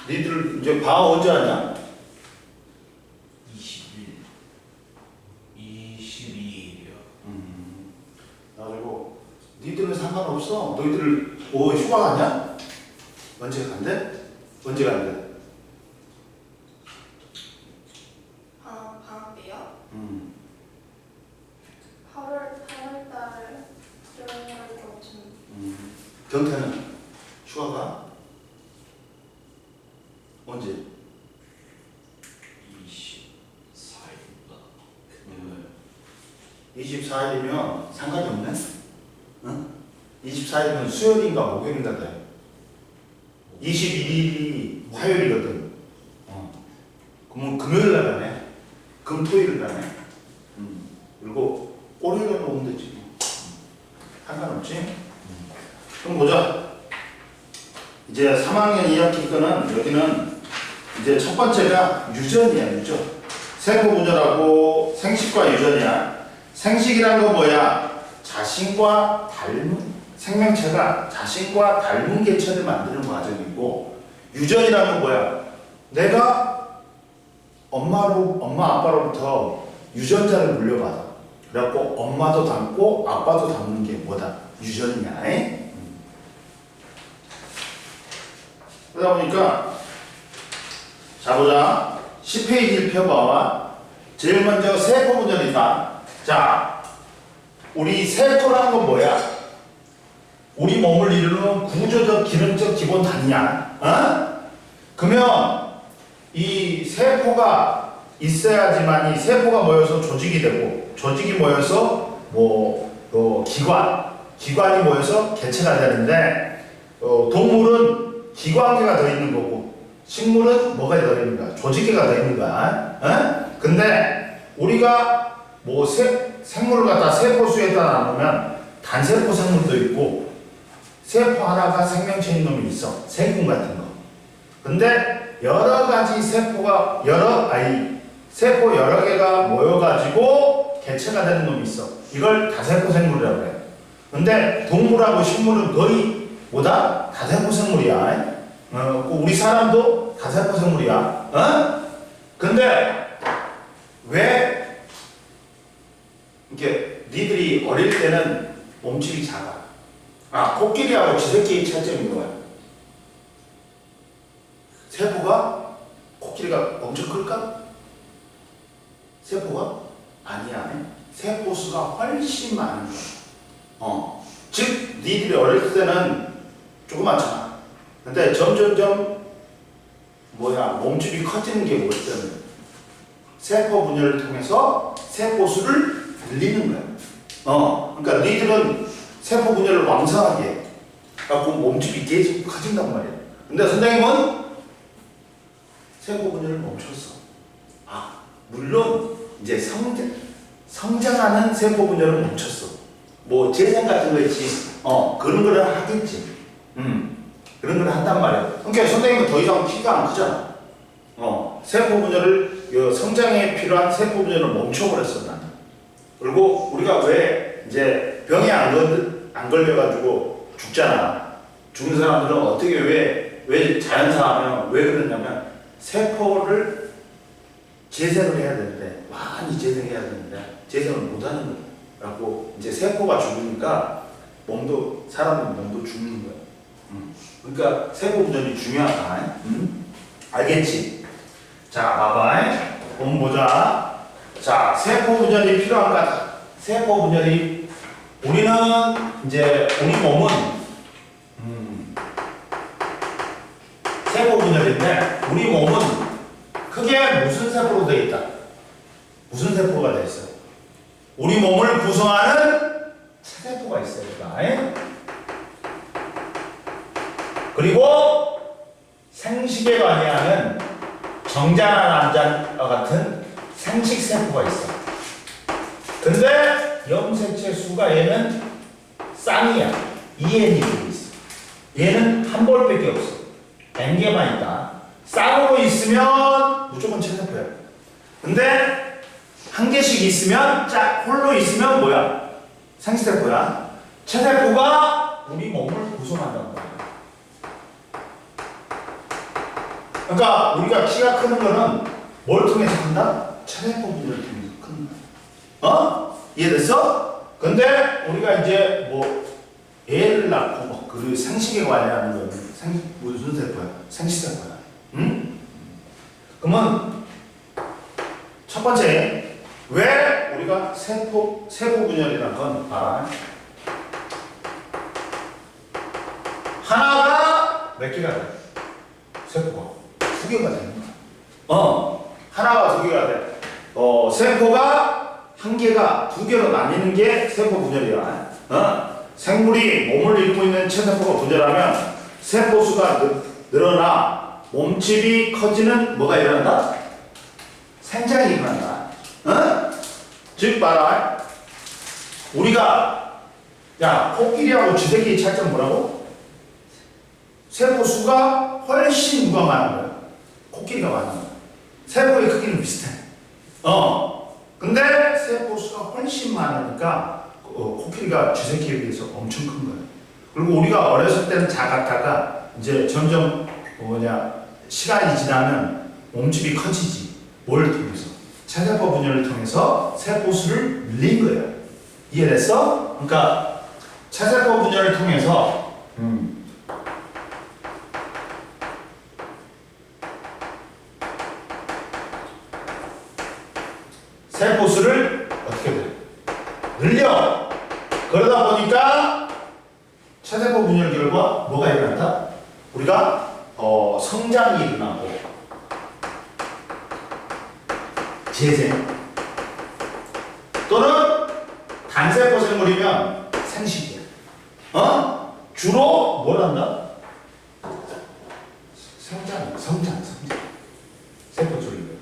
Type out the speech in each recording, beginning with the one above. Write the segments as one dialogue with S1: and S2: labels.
S1: 니들 이제 방학 언제 하냐?
S2: 20일, 22일이요.
S1: 그래가지고 니들은 상관없어. 너희들 휴가 가냐? 언제 간대? 언제 간대?
S3: 방학 때요? 8월 달 들어가지고
S1: 경태는 휴가가 언제?
S2: 24일인가?
S1: 24일이면 상관이 없네? 응? 24일이면 수요일인가 목요일인가 돼. 21일이 화요일이거든. 그러면 금요일 날 가네. 금토일 가네. 그리고 월요일에 오면 되지. 상관없지? 그럼 보자. 이제 3학년 2학기 거는 여기는 이제 첫 번째가 유전이야, 유전. 세포분열하고 생식과 유전이야. 생식이란 건 뭐야? 자신과 닮은 생명체가 자신과 닮은 개체를 만드는 과정이고, 유전이란 건 뭐야? 내가 엄마 아빠로부터 유전자를 물려받아. 그래갖고 엄마도 닮고 아빠도 닮는 게 뭐다? 유전이냐? 그러다 보니까 자 보자. 10페이지를 펴봐. 제일 먼저 세포분열이다. 자, 우리 세포라는 건 뭐야? 우리 몸을 이루는 구조적, 기능적 기본 단위야. 그러면 이 세포가 있어야지만 이 세포가 모여서 조직이 되고, 조직이 모여서 기관이 모여서 개체가 되는데, 동물은 기관계가 더 있는 거고, 식물은 뭐가 더 있는 거야? 조직계가 더 있는 거야. 근데 우리가 생물을 갖다 세포수에다 나누면 단세포 생물도 있고, 세포 하나가 생명체인 놈이 있어. 세균 같은 거. 근데 여러 가지 세포가 세포 여러 개가 모여가지고 개체가 되는 놈이 있어. 이걸 다세포 생물이라고 해. 근데 동물하고 식물은 거의 뭐다? 다세포 생물이야. 우리 사람도 다세포 생물이야. 근데 왜 이렇게 니들이 어릴 때는 몸집이 작아? 코끼리하고 쥐새끼의 차이점인 거야. 세포가 코끼리가 엄청 클까? 세포가? 아니야. 세포수가 훨씬 많은 거야. 즉 니들이 어릴 때는 조그맣잖아. 근데 점점점 몸집이 커지는 게 뭐 때문에? 세포 분열을 통해서 세포수를 늘리는 거야. 그러니까 니들은 세포 분열을 왕성하게 해. 그래갖고 몸집이 계속 커진단 말이야. 근데 선생님은 세포 분열을 멈췄어. 물론 이제 성장하는 세포 분열을 멈췄어. 재생 같은 거 있지. 그런 거는 하겠지. 그런 걸 한단 말이야. 그러니까 선생님은 더 이상 키가 안 크잖아. 세포 분열을, 성장에 필요한 세포 분열을 멈춰버렸어, 나는. 그리고 우리가 왜 이제 병에 안 걸려가지고 죽잖아. 죽는 사람들은 어떻게 왜 자연사하면 왜 그러냐면 세포를 재생을 해야 되는데, 많이 재생해야 되는데 재생을 못하는 거야. 그래갖고 이제 세포가 죽으니까 사람 몸도 죽는 거야. 그러니까 세포 분열이 중요하다. 알겠지? 자, 봐봐. 한번 보자. 자, 세포 분열이 필요한가? 세포 분열이, 우리 몸은 세포 분열인데, 우리 몸은 크게 무슨 세포로 되어 있다? 무슨 세포가 되어 있어? 우리 몸을 구성하는 체세포가 있어요. 그리고 생식에 관여하는 정자나 남자와 같은 생식세포가 있어. 근데 염색체 수가 얘는 쌍이야. EN이 있어. 얘는 한 벌밖에 없어. N개만 있다. 쌍으로 있으면 무조건 체세포야. 근데 한 개씩 있으면 홀로 있으면 뭐야? 생식세포야. 체세포가 우리 몸을 구성한다는 거야. 그러니까 우리가 키가 크는 거는 뭘 통해서 큰다? 체세포 분열을 통해서 큰다. 이해됐어? 근데 우리가 이제 뭐 애를 낳고 뭐 그 생식에 관련하는 건 무슨 세포야? 생식세포야. 응? 그러면 첫 번째 왜 우리가 세포 분열이라는 건 알아? 하나가 몇 개가 돼? 세포가 두 개가 되는 거야. 하나가 두 개가 돼. 세포가 한 개가 두 개로 나뉘는 게 세포 분열이야. 생물이 몸을 이루고 있는 체세포가 분열하면 세포 수가 늘어나 몸집이 커지는 뭐가 일어난다? 생장이 일어난다. 즉 봐라. 우리가 야 코끼리하고 쥐새끼의 차이점 뭐라고? 세포 수가 훨씬 누가 많은 거야? 코끼리가 많은 거야. 세포의 크기는 비슷해. 근데 세포 수가 훨씬 많으니까 코끼리가 쥐새끼에 비해서 엄청 큰 거예요. 그리고 우리가 어렸을 때는 작았다가 이제 점점 시간이 지나면 몸집이 커지지. 뭘 통해서? 체세포 분열을 통해서 세포 수를 늘린 거예요. 이해됐어? 그러니까 체세포 분열을 통해서 세포 수를 어떻게 돼? 늘려. 그러다 보니까 체세포 분열 결과 뭐가 일어난다? 우리가 성장이 일어나고 재생 또는 단세포 생물이면 생식이야. 주로 뭘 한다? 성장. 세포 줄이고.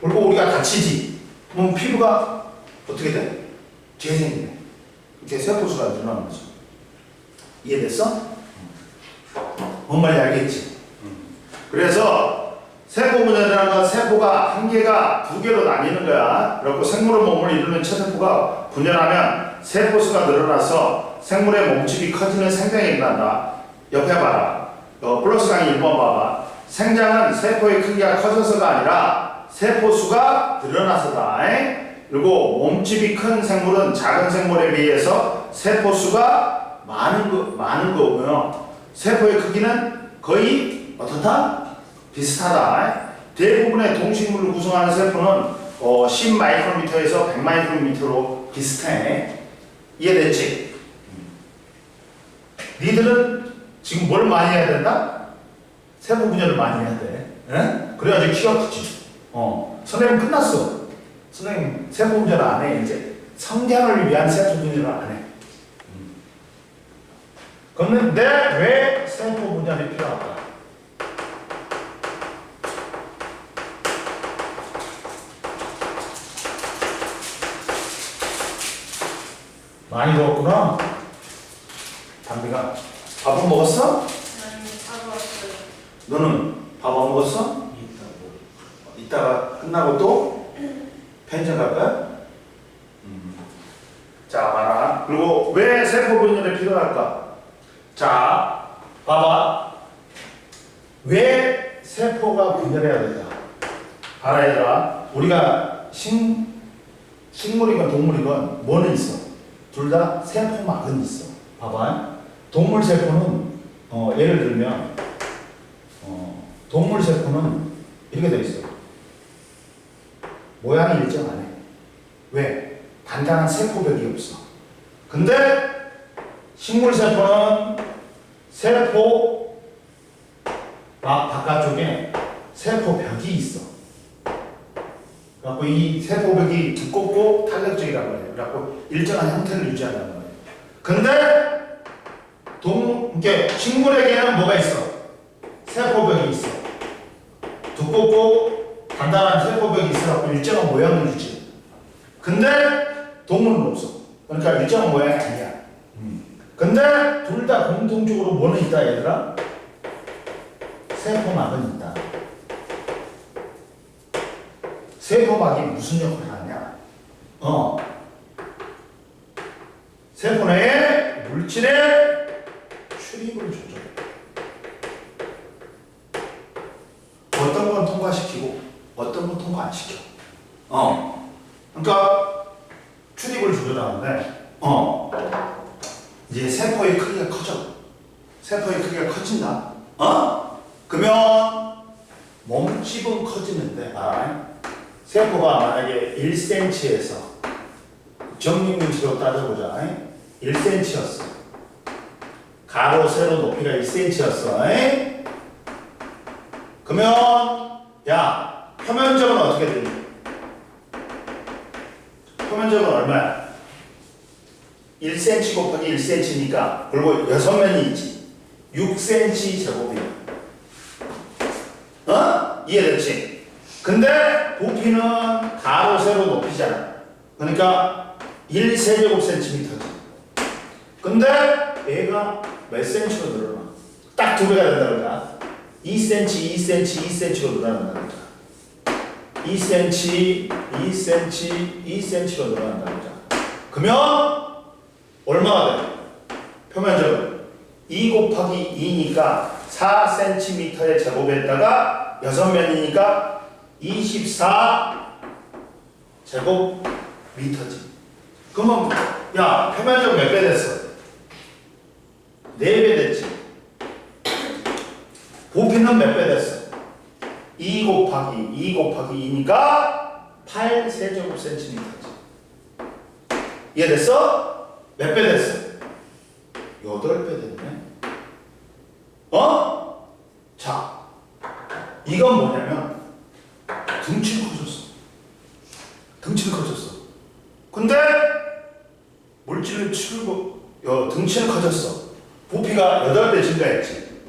S1: 그리고 우리가 다치지. 그럼 피부가 어떻게 돼? 재생이 돼. 이렇게 세포수가 늘어나는 거죠. 이해됐어? 뭔 말인지 알겠지? 그래서 세포 분열이라는 건 세포가 한 개가 두 개로 나뉘는 거야. 그리고 생물의 몸을 이루는 체세포가 분열하면 세포수가 늘어나서 생물의 몸집이 커지는 생장이 일어난다. 옆에 봐라. 플러스 강의 1번 봐봐. 생장은 세포의 크기가 커져서가 아니라 세포수가 늘어나서다. 그리고 몸집이 큰 생물은 작은 생물에 비해서 세포수가 많은 거고요. 세포의 크기는 거의 어떻다? 비슷하다. 대부분의 동식물을 구성하는 세포는 10 마이크로미터에서 100 마이크로미터로 비슷해. 이해됐지? 니들은 지금 뭘 많이 해야 된다? 세포 분열을 많이 해야 돼. 그래야지 키가 크지. 선생님 끝났어. 선생님 세포 분열 안 해. 이제 성장을 위한 세포 분열을 안 해. 그런데 왜 세포 분열이 필요할까? 많이 먹었구나. 담비가 밥은 먹었어?
S3: 다 먹었어요.
S1: 너는 밥 안 먹었어? 이따가 끝나고 또 편의점 갈 거야? 자, 봐라. 그리고 왜 세포 분열이 필요할까? 자, 봐봐. 왜 세포가 분열해야 될까? 봐라, 얘들아. 우리가 식물이건 동물이건 뭐는 있어? 둘 다 세포막은 있어. 봐봐. 동물 세포는 예를 들면 동물 세포는 이렇게 돼 있어. 모양이 일정하네. 왜? 단단한 세포벽이 없어. 근데 식물 세포는 세포 막 바깥쪽에 세포벽이 있어. 그래갖고 이 세포벽이 두껍고 탄력적이라고 해요. 그래갖고 일정한 형태를 유지한단 말이에요. 근데 이게 식물에게는 뭐가 있어? 세포벽이 있어. 두껍고 단단한 세포벽이 있어갖고 일정한 모양을 유지해. 근데 동물은 없어. 그러니까 일정한 모양이 아니야. 근데 둘 다 공통적으로 뭐는 있다, 얘들아? 세포막은 있다. 세포막이 무슨 역할을 하냐? 세포 내에 물질의 출입을 조절해. 그런 거 통과 안 시켜. 그러니까 출입을 조절하는데 이제 세포의 크기가 커져. 세포의 크기가 커진다. 그러면 몸집은 커지는데 세포가 만약에 1cm에서 정육면체로 따져보자. 1cm였어. 가로 세로 높이가 1cm였어. 그러면 야 표면적은 어떻게 되니? 표면적은 얼마야? 1cm 곱하기 1cm니까 그리고 6면이 있지. 6cm 제곱이야. 이해됐지? 근데 부피는 가로 세로 높이잖아. 그러니까 1세제곱센티미터지. 근데 얘가 몇 센치로 늘어나? 딱 2배가 된다니까. 2cm, 2cm, 2cm로 늘어난다니까. 2cm, 2cm, 2cm로 늘어난다니까. 그러면 얼마가 돼? 표면적은 2 곱하기 2니까 4cm의 제곱에다가 6면이니까 24 제곱미터지. 그러면 야 표면적 몇 배 됐어? 4배 됐지. 부피는 몇 배 됐어? 2 곱하기 2니까 8세제곱센티미터지. 이해됐어? 몇 배 됐어? 8배 됐네. 자, 이건 뭐냐면 등치는 커졌어. 등치는 커졌어. 근데 물질을 치우고 등치는 커졌어. 부피가 8배 증가했지.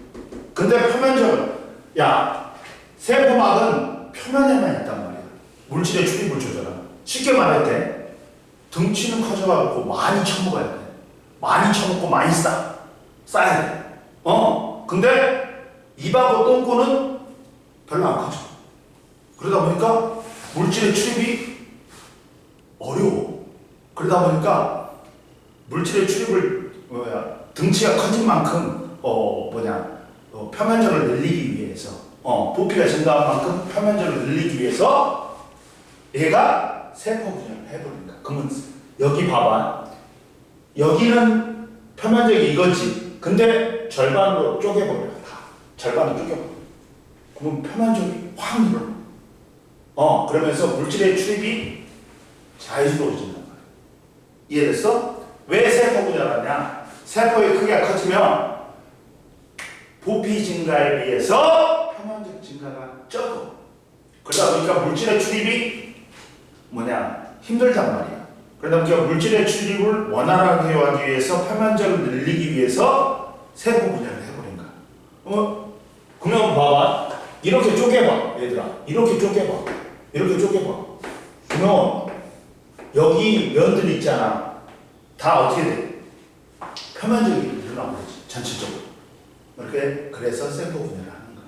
S1: 근데 표면적은 야 세포막은 표면에만 있단 말이야. 물질의 출입을 조절하는. 쉽게 말할 때 등치는 커져가지고 많이 처먹어야 돼. 많이 처먹고 많이 쌓아야 돼. 근데 입하고 똥꼬는 별로 안 커져. 그러다 보니까 물질의 출입이 어려워. 그러다 보니까 물질의 출입을 등치가 커진 만큼 표면적을 늘리기 위해서 부피가 증가한 만큼 표면적을 늘리기 위해서 얘가 세포 분열을 해버린 거야. 그러면 여기 봐봐. 여기는 표면적이 이거지. 근데 절반으로 쪼개버려. 다 절반으로 쪼개버려. 그럼 표면적이 확 늘어. 그러면서 물질의 출입이 자유로워진단 말이야. 이해됐어? 왜 세포 분열하냐? 세포의 크기가 커지면 부피 증가에 비해서 표면적 증가가 적어. 그러다 보니까 물질의 출입이 힘들단 말이야. 그러다 보니까 물질의 출입을 원활하게 하기 위해서 표면적을 늘리기 위해서 세포 분열을 해버린 거야. 그러면 봐봐. 이렇게 쪼개봐. 얘들아. 이렇게 쪼개봐. 이렇게 쪼개봐. 그러면 여기 면들 있잖아. 다 어떻게 돼? 표면적이 늘어나버리지. 전체적으로. 이렇게 그래서 세포 분열을 하는 거야.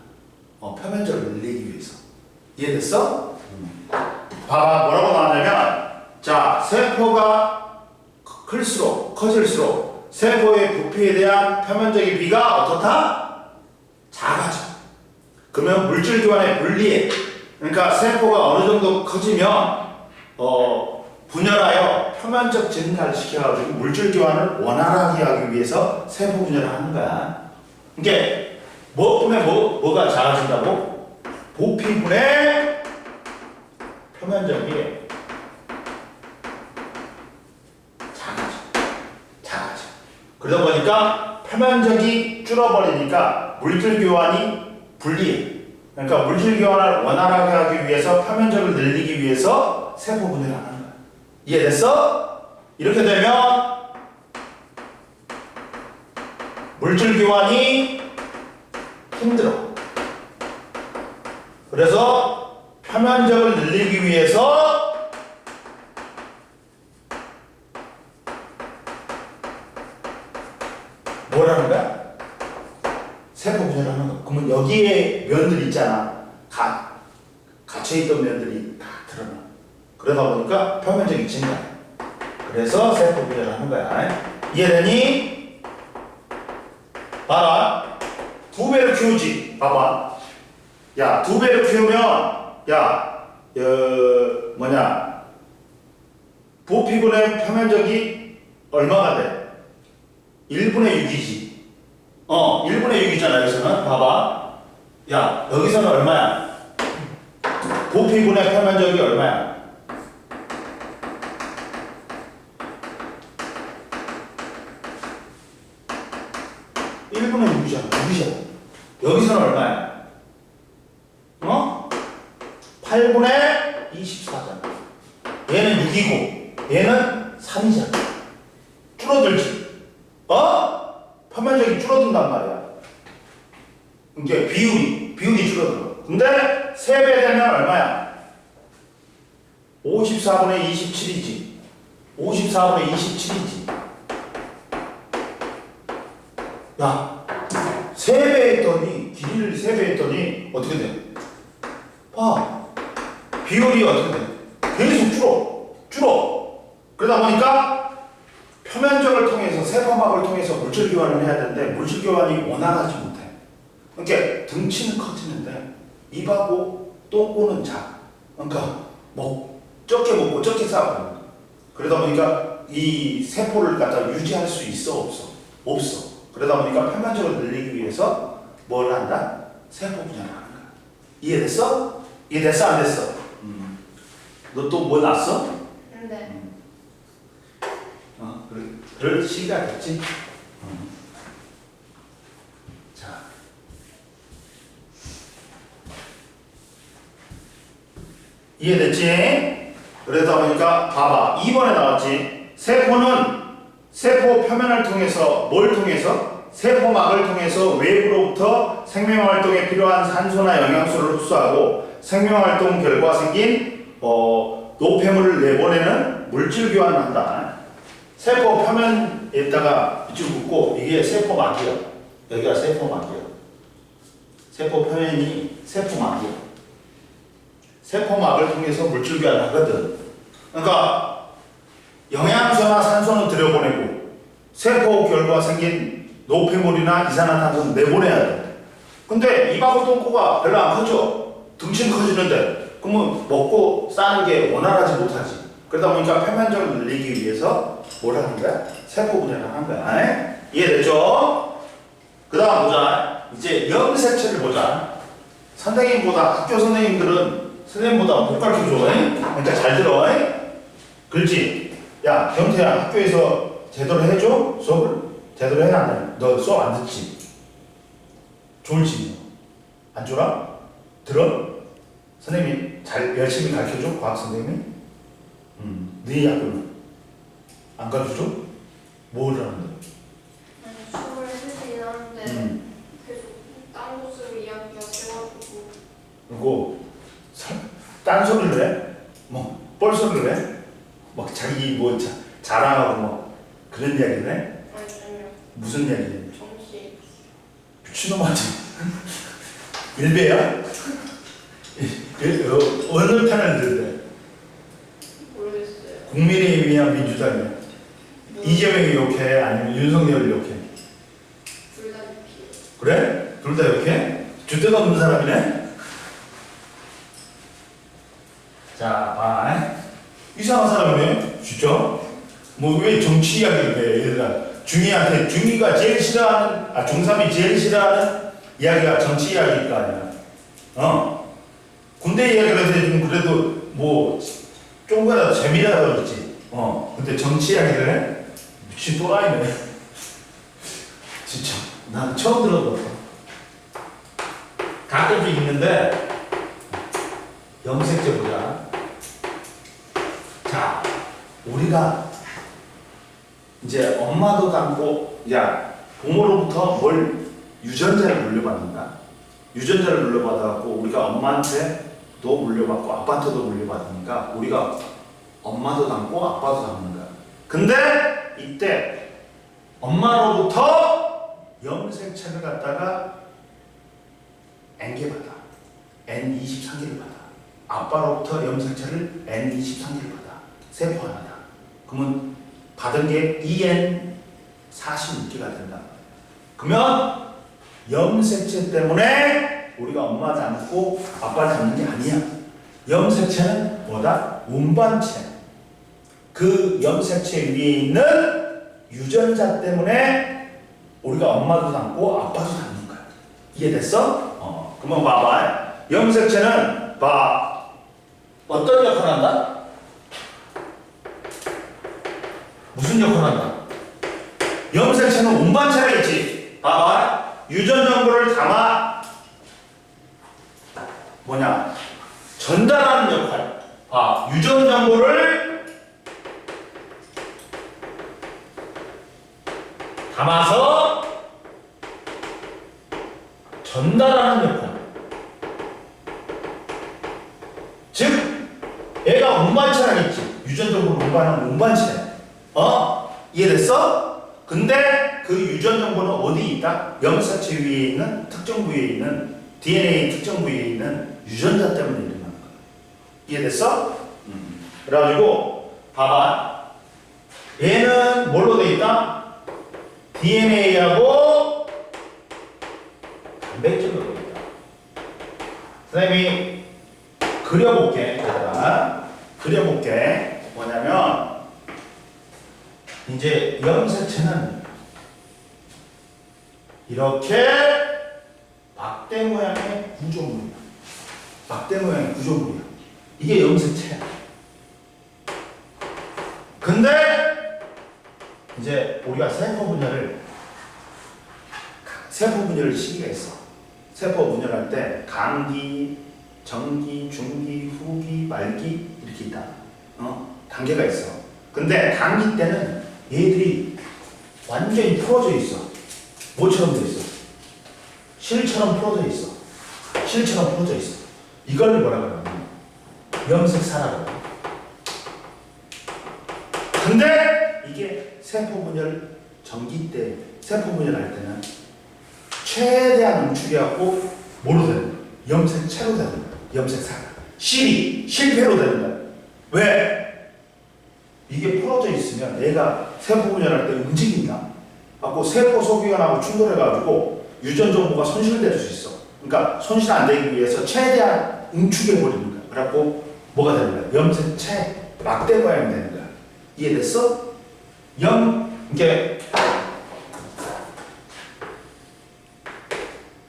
S1: 표면적을 늘리기 위해서. 이해됐어? 봐봐. 뭐라고 나왔냐면 자, 세포가 커질수록 세포의 부피에 대한 표면적인 비가 어떻다? 작아져. 그러면 물질 교환에 불리해. 그러니까 세포가 어느 정도 커지면 분열하여 표면적 증가를 시켜가지고 물질 교환을 원활하게 하기 위해서 세포 분열을 하는 거야. 이게 뭐 때문에 뭐가 작아진다고? 부피분의 표면적이 작아져. 그러다 보니까 표면적이 줄어버리니까 물질 교환이 불리해. 그러니까 물질 교환을 원활하게 하기 위해서 표면적을 늘리기 위해서 세포 분열을 하는 거야. 이해됐어? 이렇게 되면 물질 교환이 힘들어. 그래서 표면적을 늘리기 위해서 뭘 하는 거야? 세포 분열을 하는 거야. 그러면 여기에 면들 있잖아. 갇혀있던 면들이 다 드러나. 그러다 보니까 표면적이 증가해. 그래서 세포 분열을 하는 거야. 이해되니? 봐라. 2배로 키우지. 봐봐. 야, 2배로 키우면, 야, 부피분의 표면적이 얼마가 돼? 1분의 6이지. 1분의 6이잖아, 여기서는. 봐봐. 야, 여기서는 얼마야? 부피분의 표면적이 얼마야? (1분의 6이잖아) 6이잖아. 여기서는 얼마야? 8분의 24잖아. 얘는 6이고 얘는 3이잖아. 줄어들지. 표면적이 줄어든단 말이야. 이게 비율이 줄어들어. 근데 3배 되면 얼마야? 54분의 27이지. 54분의 27이지. 야, 3배 했더니, 길이를 3배 했더니 어떻게 돼? 봐. 비율이 어떻게 돼? 계속 줄어. 그러다 보니까 표면적을 통해서, 세포막을 통해서 물질 교환을 해야 되는데 물질 교환이 원활하지 못해. 그러니까 등치는 커지는데 입하고 똥꼬는 작아. 그러니까 적게 먹고 적게 싸고. 그러다 보니까 이 세포를 갖다 유지할 수 있어, 없어. 그러다 보니까 표면적을 늘리기 위해서 뭘 한다? 세포 분열을 하는 거야. 이해됐어? 이해됐어, 안 됐어? 너 또 뭐 났어?
S3: 네.
S1: 그럴 시기가 됐지? 자. 이해됐지? 그러다 보니까 봐봐. 2번에 나왔지? 세포는 세포 표면을 통해서 뭘 통해서? 세포막을 통해서 외부로부터 생명활동에 필요한 산소나 영양소를 흡수하고 생명활동 결과 생긴 노폐물을 내보내는 물질 교환을 한다. 세포 표면에다가 밑줄 긋고 이게 세포막이야. 여기가 세포막이야. 세포 표면이 세포막이야. 세포막을 통해서 물질 교환을 하거든. 그러니까 영양소나 산소는 들여보내고 세포 결과 생긴 노폐물이나 이산화탄소는 내보내야 돼. 근데 입하고 똥꼬가 별로 안 커져. 등치는 커지는데 그러면 먹고 싸는 게 원활하지 못하지. 그러다 보니까 표면적을 늘리기 위해서 뭘 하는 거야? 세포 분해를 하는 거야. 이해됐죠? 그 다음 보자. 이제 염색체를 보자. 학교 선생님들은 선생님보다 못 가르쳐줘. 그러니까 잘 들어. 그렇지? 야, 경태야, 학교에서 제대로 해줘? 수업을? 제대로 해야 안 돼? 너 수업 안 듣지? 졸지? 안 졸아? 들어? 선생님이 잘 열심히 가르쳐줘? 과학 선생님이? 네 학교는? 안 가르쳐줘? 뭘 하는데?
S3: 수업을 해주긴 하는데 계속 딴 곳으로 이야기가 돼가지고.
S1: 그리고 딴소리를 해? 뻘소리를 해? 자기 자랑하고 그런 이야기를 해?
S3: 아니요.
S1: 무슨 이야기?
S3: 정치.
S1: 미친놈아지. 일배야? 어느 편을 들래?
S3: 모르겠어요.
S1: 국민의힘이야, 민주당이야? 이재명이 욕해? 아니면 윤석열이 욕해?
S3: 둘 다 유피해요.
S1: 그래? 둘 다 욕해? 줏대가 없는 사람이네? 자, 봐. 이상한 사람이네? 진짜? 왜 정치 이야기를 해, 얘들아? 중이가 제일 싫어하는, 중3이 제일 싫어하는 이야기가 정치 이야기일 거 아니야. 군대 이야기를 해주면 그래도 조금이라도 재미라도 있지. 근데 정치 이야기를 해? 미친 또라이네. 진짜. 난 처음 들어봤어. 가끔씩 있는데, 염색제 보자. 자, 우리가 이제 엄마도 닮고, 부모로부터 유전자를 물려받는다. 유전자를 물려받아갖고 우리가 엄마한테도 물려받고 아빠한테도 물려받으니까 우리가 엄마도 닮고 아빠도 닮는 거야. 근데 이때 엄마로부터 염색체를 갖다가 N개받아. N23개를 받아. 아빠로부터 염색체를 N23개를 받아. 세포 하나다. 그러면 받은 게 EN46개가 된다. 그러면 염색체 때문에 우리가 엄마 닮고 아빠 닮는 게 아니야. 염색체는 뭐다? 운반체. 그 염색체 위에 있는 유전자 때문에 우리가 엄마도 닮고 아빠도 닮는 거야. 이해됐어? 그러면 봐봐. 염색체는 어떤 역할을 한다? 무슨 역할을 한다? 염색체는 운반체가 있지. 봐봐. 유전 정보를 담아 전달하는 역할. 유전 정보를 담아서 전달하는 역할. 즉, 얘가 운반체라겠지. 유전 정보를 운반하는 운반체. 이해됐어? 근데 그 유전 정보는 어디 있다? 염색체 위에 있는 특정 부위에 있는 DNA 특정 부위에 있는 유전자 때문에 일어나는 거야. 이해됐어? 그래가지고 봐봐. 얘는 뭘로 돼 있다? DNA하고 단백질로 돼 있다. 선생님이 그려볼게. 그려볼게. 뭐냐면 이제 염색체는 이렇게 막대 모양의 구조물이야. 막대 모양의 구조물이야. 이게 염색체야. 근데 이제 우리가 세포 분열을 시기가 있어. 세포 분열할 때 강기, 정기, 중기, 후기, 말기 이렇게 있다. 단계가 있어. 근데 단기 때는 얘들이 완전히 풀어져 있어. 뭐처럼 돼 있어? 실처럼 풀어져 있어. 실처럼 풀어져 있어. 이걸 뭐라 그러냐면 염색사라고 그래. 근데 이게 세포 분열 전기 때, 세포 분열할 때는 최대한 응축해갖고 뭐로 되는 거야? 염색체로 되는 거야. 염색사가. 실패로 되는 거야. 왜? 이게 풀어져 있으면 얘가 세포 분열할 때 움직인다. 갖고 세포 소기관하고 충돌해가지고 유전 정보가 손실될 수 있어. 그러니까 손실 안 되기 위해서 최대한 응축해 버리는 거야. 그래갖고 뭐가 되는 거야? 염색체, 막대 모양이 되는 거야. 이해됐어? 이게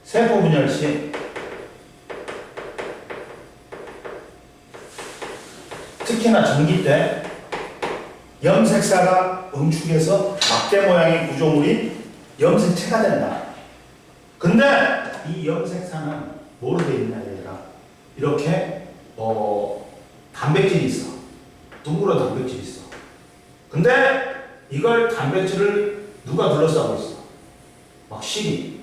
S1: 세포 분열 시 특히나 전기 때 염색사가 응축해서 막대 모양의 구조물이 염색체가 된다. 근데 이 염색사는 뭐로 되어 있냐 얘들아? 이렇게 단백질이 있어. 둥그런 단백질이 있어. 근데 이걸 단백질을 누가 둘러싸고 있어? 막 실이.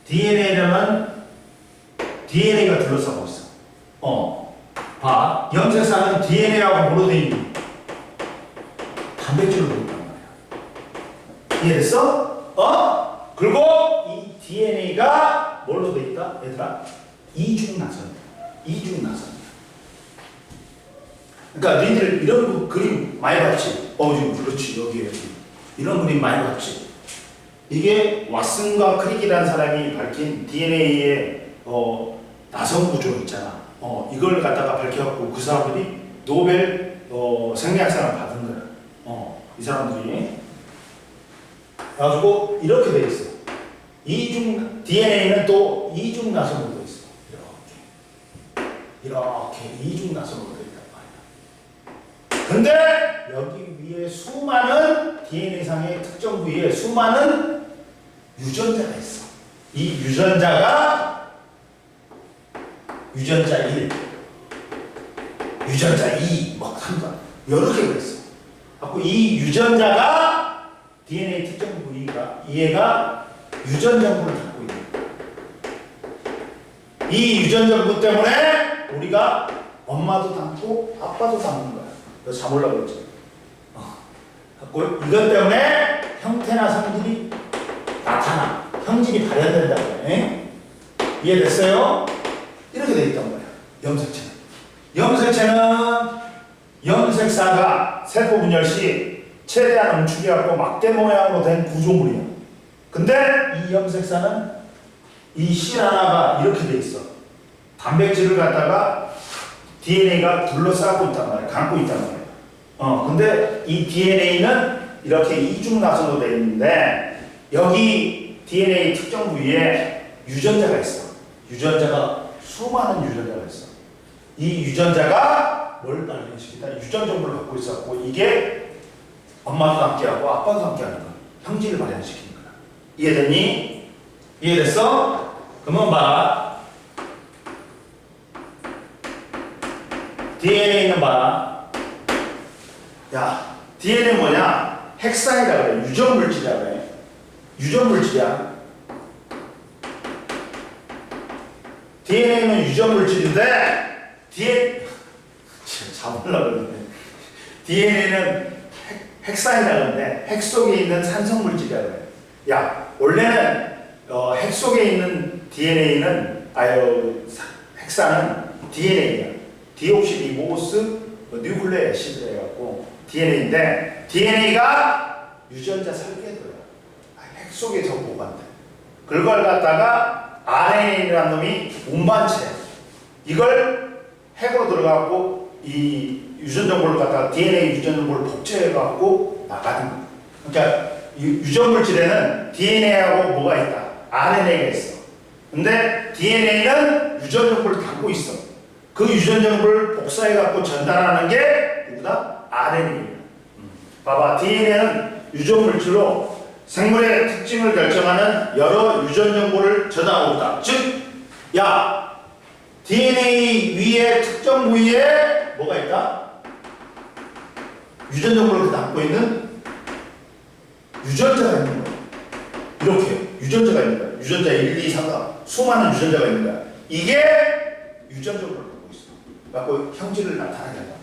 S1: DNA가 둘러싸고 있어. 봐. 염색사는 DNA하고 뭐로 되어 있니? 단백질로 되어 있단 말이야. 이해됐어? 그리고 이 DNA가 뭘로 되어 있다? 얘들아? 이중나선이야. 그러니까 너희들 이런 그림 많이 봤지? 지금 그렇지. 여기. 이런 그림 많이 봤지? 이게 왓슨과 크릭이라는 사람이 밝힌 DNA의 나선 구조 있잖아. 이걸 갖다가 밝혀갖고 그 사람들이 노벨 생리학상을 받은 거야. 이 사람들이. 그래가지고 이렇게 돼 있어. DNA는 또 이중 나선으로 돼 있어. 이렇게 이중 나선으로 돼 있단 말이야. 근데 여기 위에 수많은 DNA상의 특정 부위에 수많은 유전자가 있어. 이 유전자가 유전자 1, 유전자 2, 막 3가 여러 개가 있어. 그리고 이 유전자가 DNA 특정 부위가 얘가 유전 정보를 갖고 있는 거야. 이 유전 정보 때문에 우리가 엄마도 닮고 아빠도 닮는 거야. 너 잡으려고 그랬지. 이것 때문에 형태나 성질이 나타나. 형질이 발현된다고 해. 이해됐어요? 이렇게 돼 있단 말이야. 염색체는 염색사가 세포 분열 시 최대한 응축해갖고 막대 모양으로 된 구조물이야. 근데 이 염색사는 이 실 하나가 이렇게 돼 있어. 단백질을 갖다가 DNA가 둘러싸고 있단 말이야. 감고 있단 말이야. 근데 이 DNA는 이렇게 이중나선으로 되어 있는데 여기 DNA 특정 부위에 유전자가 있어. 수많은 유전자가 있어. 이 유전자가 뭘 발현시킨다? 유전 정보를 갖고 있었고 이게 엄마도 함께하고 아빠도 함께하는 거야. 형질을 발현시키는 거야. 이해됐니? 이해됐어? 그러면 봐라. DNA는 봐라. 야, DNA 뭐냐? 핵산이라 그래. 유전물질이라 그래. 유전물질이야. DNA는 유전물질인데 잡으려고 그러네. DNA는 핵산이라 그러는데 핵 속에 있는 산성물질이라 그래. 야, 원래는 핵 속에 있는 핵산은 DNA야. 디옥시리보스 뉴클레 애시드 해갖고 DNA인데 DNA가 유전자 설계도야. 핵 속에서 보관돼. 그걸 갖다가 RNA라는 놈이 운반체. 이걸 핵으로 들어가고 이 유전 정보를 갖다가 DNA 유전 정보를 복제해갖고 나가는 거야. 그러니까 유전물질에는 DNA하고 뭐가 있다? RNA가 있어. 근데 DNA는 유전 정보를 담고 있어. 그 유전 정보를 복사해갖고 전달하는 게 누구다? RNA야. 봐봐, DNA는 유전물질로 생물의 특징을 결정하는 여러 유전 정보를 저장하고 있다. 즉, 야, DNA 위에 특정 부위에 뭐가 있다? 유전 정보를 담고 있는 유전자가 있는 거야. 이렇게 유전자가 있는 거야. 유전자 1, 2, 3, 4 수많은 유전자가 있는 거야. 이게 유전 정보를 갖고 있어. 갖고 형질을 나타내게 한다.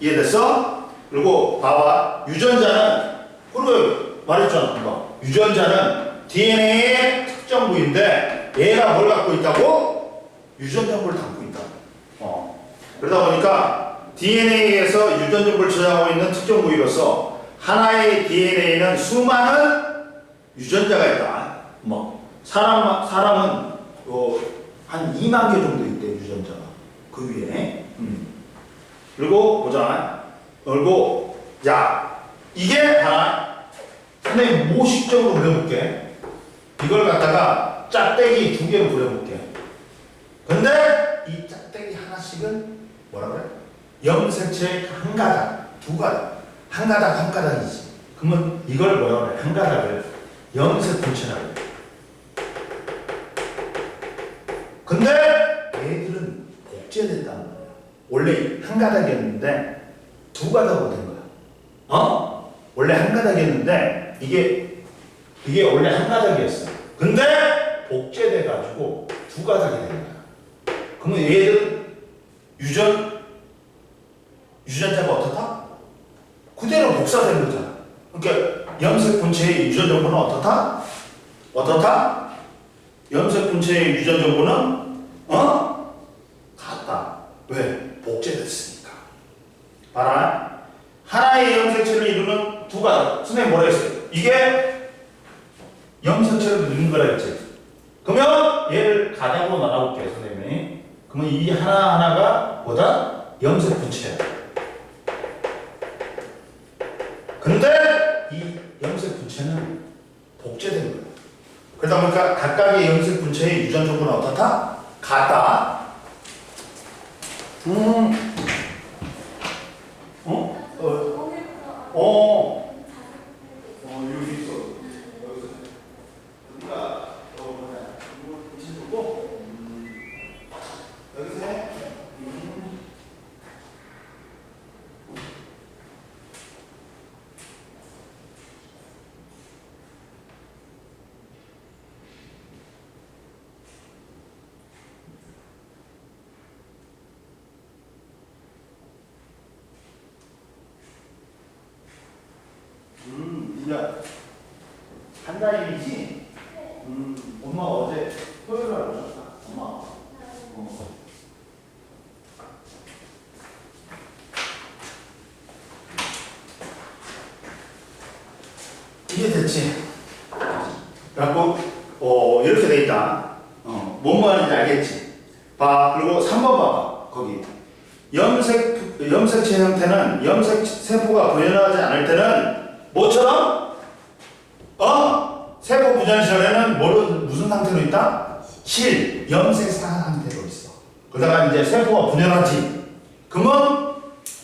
S1: 이해됐어? 그리고 봐봐, 유전자는 그리고 말했잖아. 유전자는 DNA의 특정 부위인데 얘가 뭘 갖고 있다고? 유전 정보를 담고 있다. 그러다 보니까 DNA에서 유전 정보를 저장하고 있는 특정 부위로서 하나의 DNA는 수많은 유전자가 있다. 사람은 한 2만 개 정도 있대, 유전자가. 그 위에. 그리고 보자. 그리고 야, 이게 하나. 선생님 모식적으로 그려볼게. 이걸 갖다가 짝대기 2개로 그려볼게. 근데 이 짝대기 하나씩은 뭐라 그래? 염색체 한 가닥, 두 가닥, 한 가닥 한 가닥이지. 그러면 이걸 뭐라 그래? 한 가닥을 염색분체라고 그래. 근데 얘들은 복제된다는 거야. 원래 한 가닥이었는데 두 가닥으로 된 거야. 원래 한 가닥이었는데 이게 원래 한 가닥이었어. 근데 복제돼 가지고 두 가닥이 된 거야. 그러면 얘들은 유전자가 어떻다? 그대로 복사된 거잖아. 그러니까 염색 분체의 유전 정보는 어떻다? 염색 분체의 유전 정보는 같다. 왜? 복제됐으니까. 봐라. 하나의 염색체를 이루는 두 가닥. 선생님 뭐라 했어요? 이게 염색체를 이루는 거라 했지. 그러면 얘를 가닥으로 나눠볼게요, 선생님이. 그러면 이 하나하나가 뭐다? 염색 분체야. 근데 이 염색 분체는 복제된 거야. 그러다 보니까 각각의 염색 분체의 유전 정보는 어떻다? 같다. 여기 있어. 여기가 붙인 거고, 여기서 해. 야, 한 달이지? 엄마 어제 토요일 날 오셨다. 엄마. 이게 됐지? 그래갖고, 이렇게 돼 있다. 뭔 말인지 알겠지? 봐. 그리고 3번 봐봐. 거기. 염색체 형태는 염색 세포가 분열하지 않을 때는 뭐처럼? 세포 분열 시절에는 무슨 상태로 있다? 염색사 상태로 있어. 그러다가 이제 세포가 분열하지. 그러면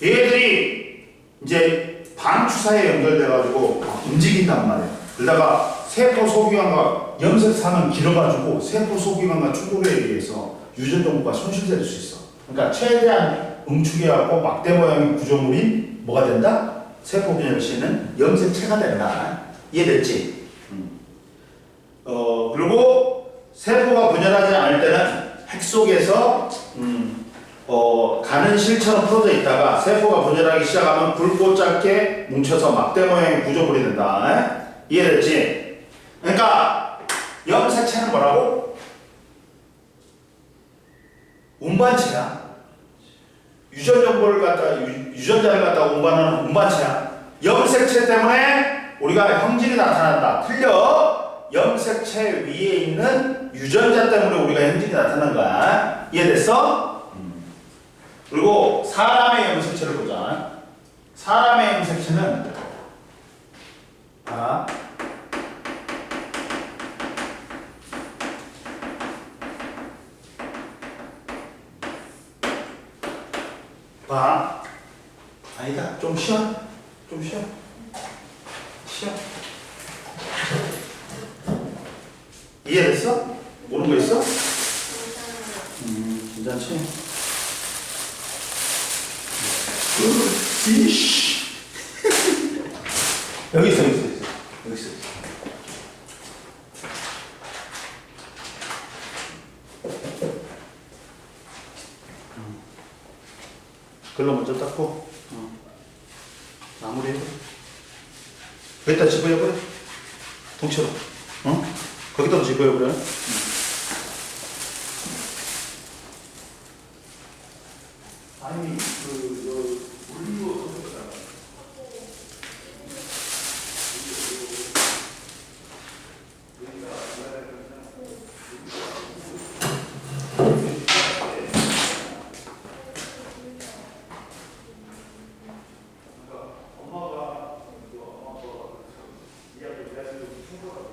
S1: 얘들이 이제 방추사에 연결돼가지고 움직인단 말이야. 그러다가 세포 소기관과 염색사는 길어가지고 세포 소기관과 충돌에 의해서 유전 정보가 손실될 수 있어. 그러니까 최대한 응축해갖고 막대 모양의 구조물이 뭐가 된다? 세포 분열 시에는 염색체가 된다. 이해됐지? 그리고 세포가 분열하지 않을 때는 핵 속에서 가는 실처럼 풀어져 있다가 세포가 분열하기 시작하면 굵고 짧게 뭉쳐서 막대 모양의 구조물이 된다. 이해됐지? 그러니까 염색체는 뭐라고? 운반체야. 유전 정보를 갖다 유전자를 갖다 운반하는 운반체야. 염색체 때문에 우리가 형질이 나타난다. 틀려. 염색체 위에 있는 유전자 때문에 우리가 형질이 나타나는 거야. 이해됐어? 그리고 사람의 염색체를 보자. 사람의 염색체는 봐. 아니다. 좀 쉬어. 쉬어. 이해됐어? 모르는 거 있어? 괜찮지? 이씨. 여기 있어. 글로 먼저 닦고, 마무리해. 여기다 집어여버려. 통째로. 거기다도 집어여버려. 아니, 올리브 어떻게 이야기를 해야 되는 충분하고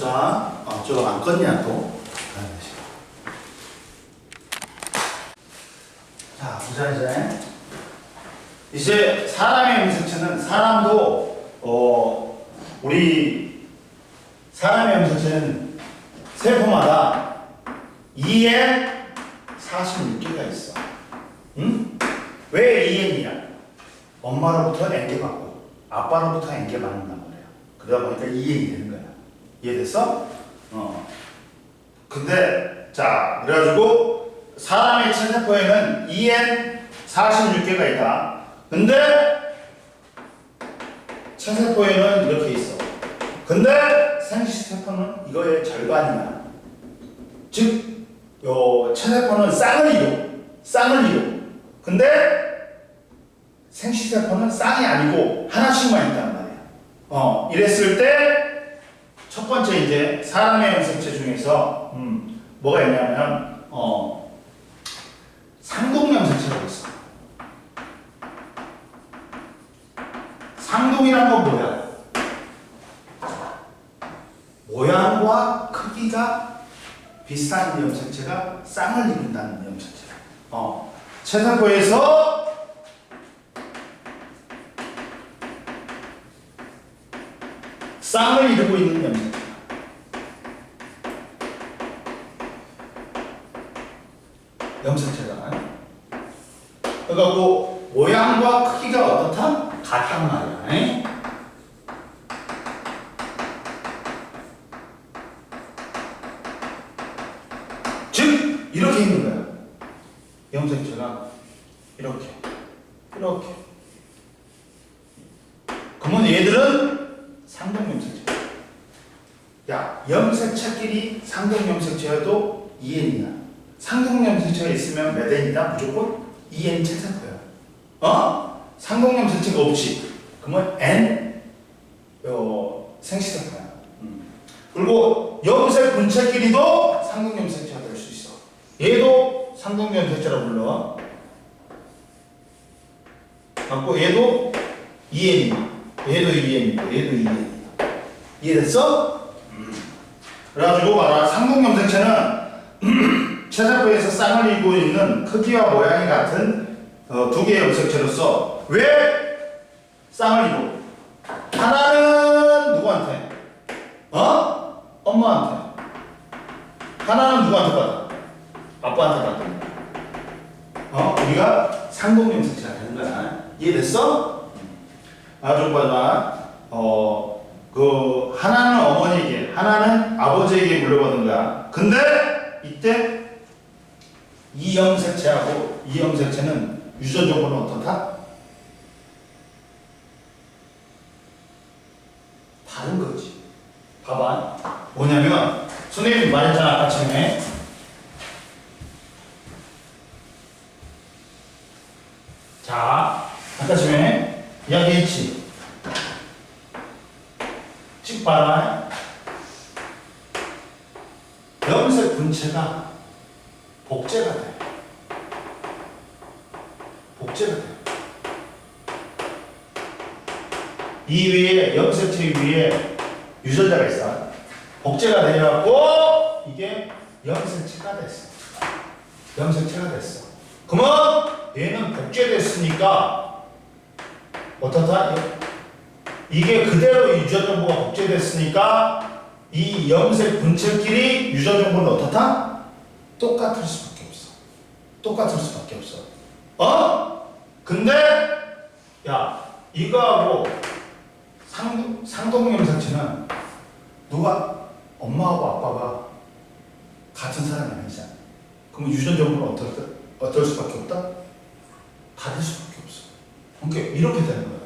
S1: 보자. 저거 안 껐냐 또? 자, 보자 이제 사람의 염색체는 우리 사람의 염색체는 세포마다 2에 46개가 있어. 응? 왜 2n이야? 엄마로부터 N개 받고 아빠로부터 N개 받는단 말이야. 그러다 보니까 2n이 되는 거야. 이해됐어? 근데 자, 그래가지고 사람의 체세포에는 2n 46개가 있다. 근데 체세포에는 이렇게 있어. 근데 생식세포는 이거의 절반이야. 즉, 체세포는 쌍을 이루. 근데 생식세포는 쌍이 아니고 하나씩만 있단 말이야. 이랬을 때 첫 번째 이제 사람의 염색체 중에서 뭐가 있냐면 상동염색체라고 있어. 상동이란 건 뭐야? 모양과 크기가 비슷한 염색체가 쌍을 이룬다는 염색체. 체세포에서 쌍을 이루고 있는 염색체. 염색체가. 그러니까 그 모양과 크기가 어떻다? 같단 말이야. 즉 이렇게 있는 거야. 염색체가 이렇게. 그러면 얘들은 상동염색체. 야, 염색체끼리 상동염색체여도 2n이야. 상동염색체가 있으면 몇 n이다? 무조건 2n 체세포야. 상동염색체가 없지. 그러면 n 생식세포야. 그리고 염색 분체끼리도 상동염색체가 될 수 있어. 얘도 상동염색체라고 불러. 갖고 얘도 2n이야. 얘도 2n이고 얘도 2n이야. 이해됐어? 그래가지고 봐라. 상동염색체는 체세포에서 쌍을 이루고 있는 크기와 모양이 같은 두 개의 염색체로서 왜 쌍을 이루어? 하나는 누구한테? 엄마한테. 하나는 누구한테 받아? 아빠한테 받아. 우리가 상동염색체가 되는 거야. 이해됐어? 아주 봐봐. 그 하나는 어머니에게, 하나는 아버지에게 물려받은 거야. 근데 이때 이 염색체하고 이 염색체는 유전적으로는 어떻다? 다른 거지. 봐봐. 뭐냐면 선생님이 말했잖아 아까 전에. 자, 아까 전에 이야기했지. 즉 봐라. 염색 분체가 복제가 돼. 이 위에 염색체 위에 유전자가 있어. 복제가 되어갖고 이게 염색체가 됐어. 그러면 얘는 복제됐으니까 어떻다? 이게 그대로 유전 정보가 복제됐으니까 이 염색 분체끼리 유전 정보는 어떻다? 똑같을 수밖에 없어. 근데 야, 이거하고 상동염색체는 누가 엄마하고 아빠가 같은 사람이 아니잖아. 그럼 유전 정보는 어떨 수밖에 없다? 다를 수밖에 없어. 그러니까 이렇게 되는 거야.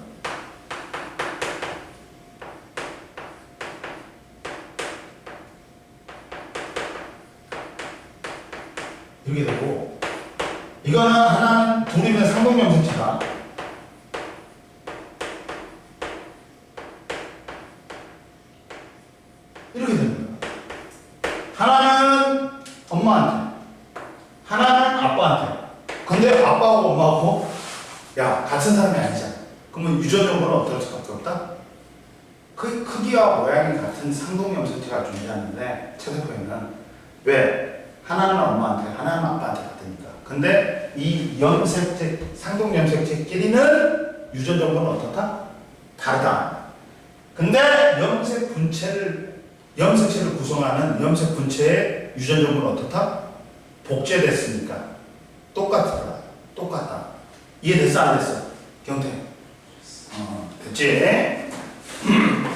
S1: 이렇게 되고, 이거는 하나는 둘이면 상동염색체다. 이렇게 되는 거야. 하나는 엄마한테, 하나는 아빠한테. 근데 아빠하고 엄마하고 야 같은 사람이 아니잖아. 그러면 유전 정보는 어떨 수밖에 없다? 그 크기와 모양이 같은 상동염색체가 존재하는데 체세포에는 왜? 하나는 엄마한테 하나는 아빠한테 같으니까. 근데 이 염색체 상동염색체끼리는 유전 정보는 어떻다? 다르다. 근데 염색체를 구성하는 염색 분체의 유전 정보는 어떻다? 복제됐으니까 똑같다. 이해됐어 안 됐어? 경태. 됐지?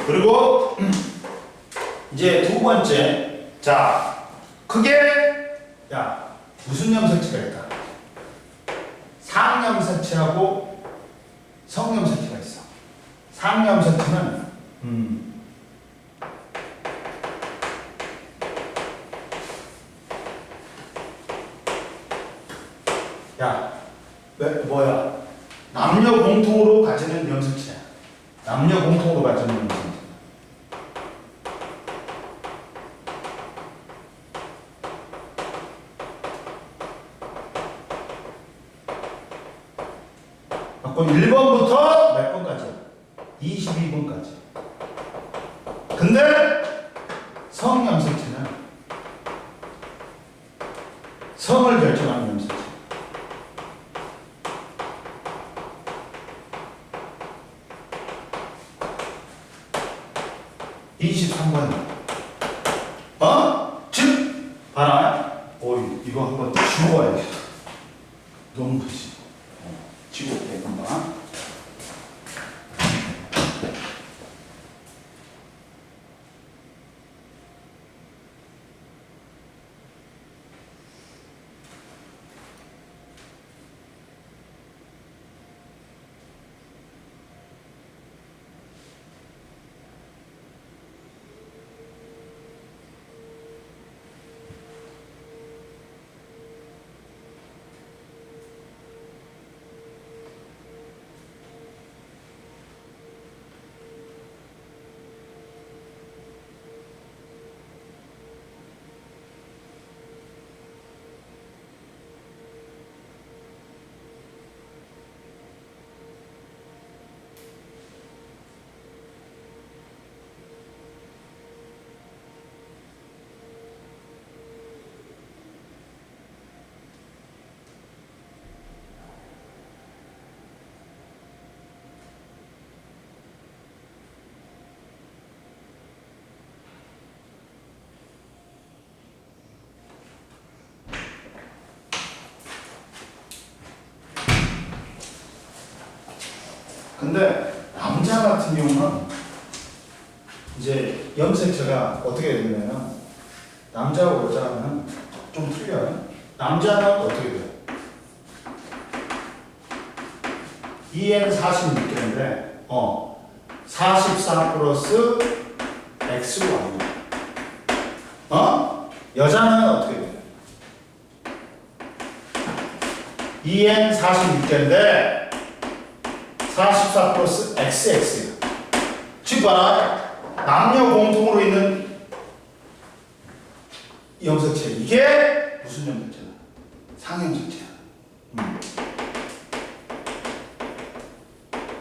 S1: 그리고 이제 두 번째, 자 크게 야 무슨 염색체가 있다? 상염색체하고 성염색체가 있어. 상염색체는 야 뭐야? 남녀 공통으로 가지는 염색체야. 남녀 공통으로 가지는 염색체. 그럼 1번부터 몇 번까지? 22번까지. 근데 성염색체는 성을 결정하는 염색체. 즉 봐라. 이거 한번 지워야겠다. 너무 크지. 지워볼게 금방. 근데 남자 같은 경우는 이제 염색체가 어떻게 되냐면 남자하고 여자는 좀 틀려요. 남자는 어떻게 돼요? EN46개인데 44 플러스 XY. 여자는 어떻게 돼요? EN46개인데 44 플러스 XX야. 즉 봐라. 남녀 공통으로 있는 염색체. 이게 무슨 염색체야? 상염색체야.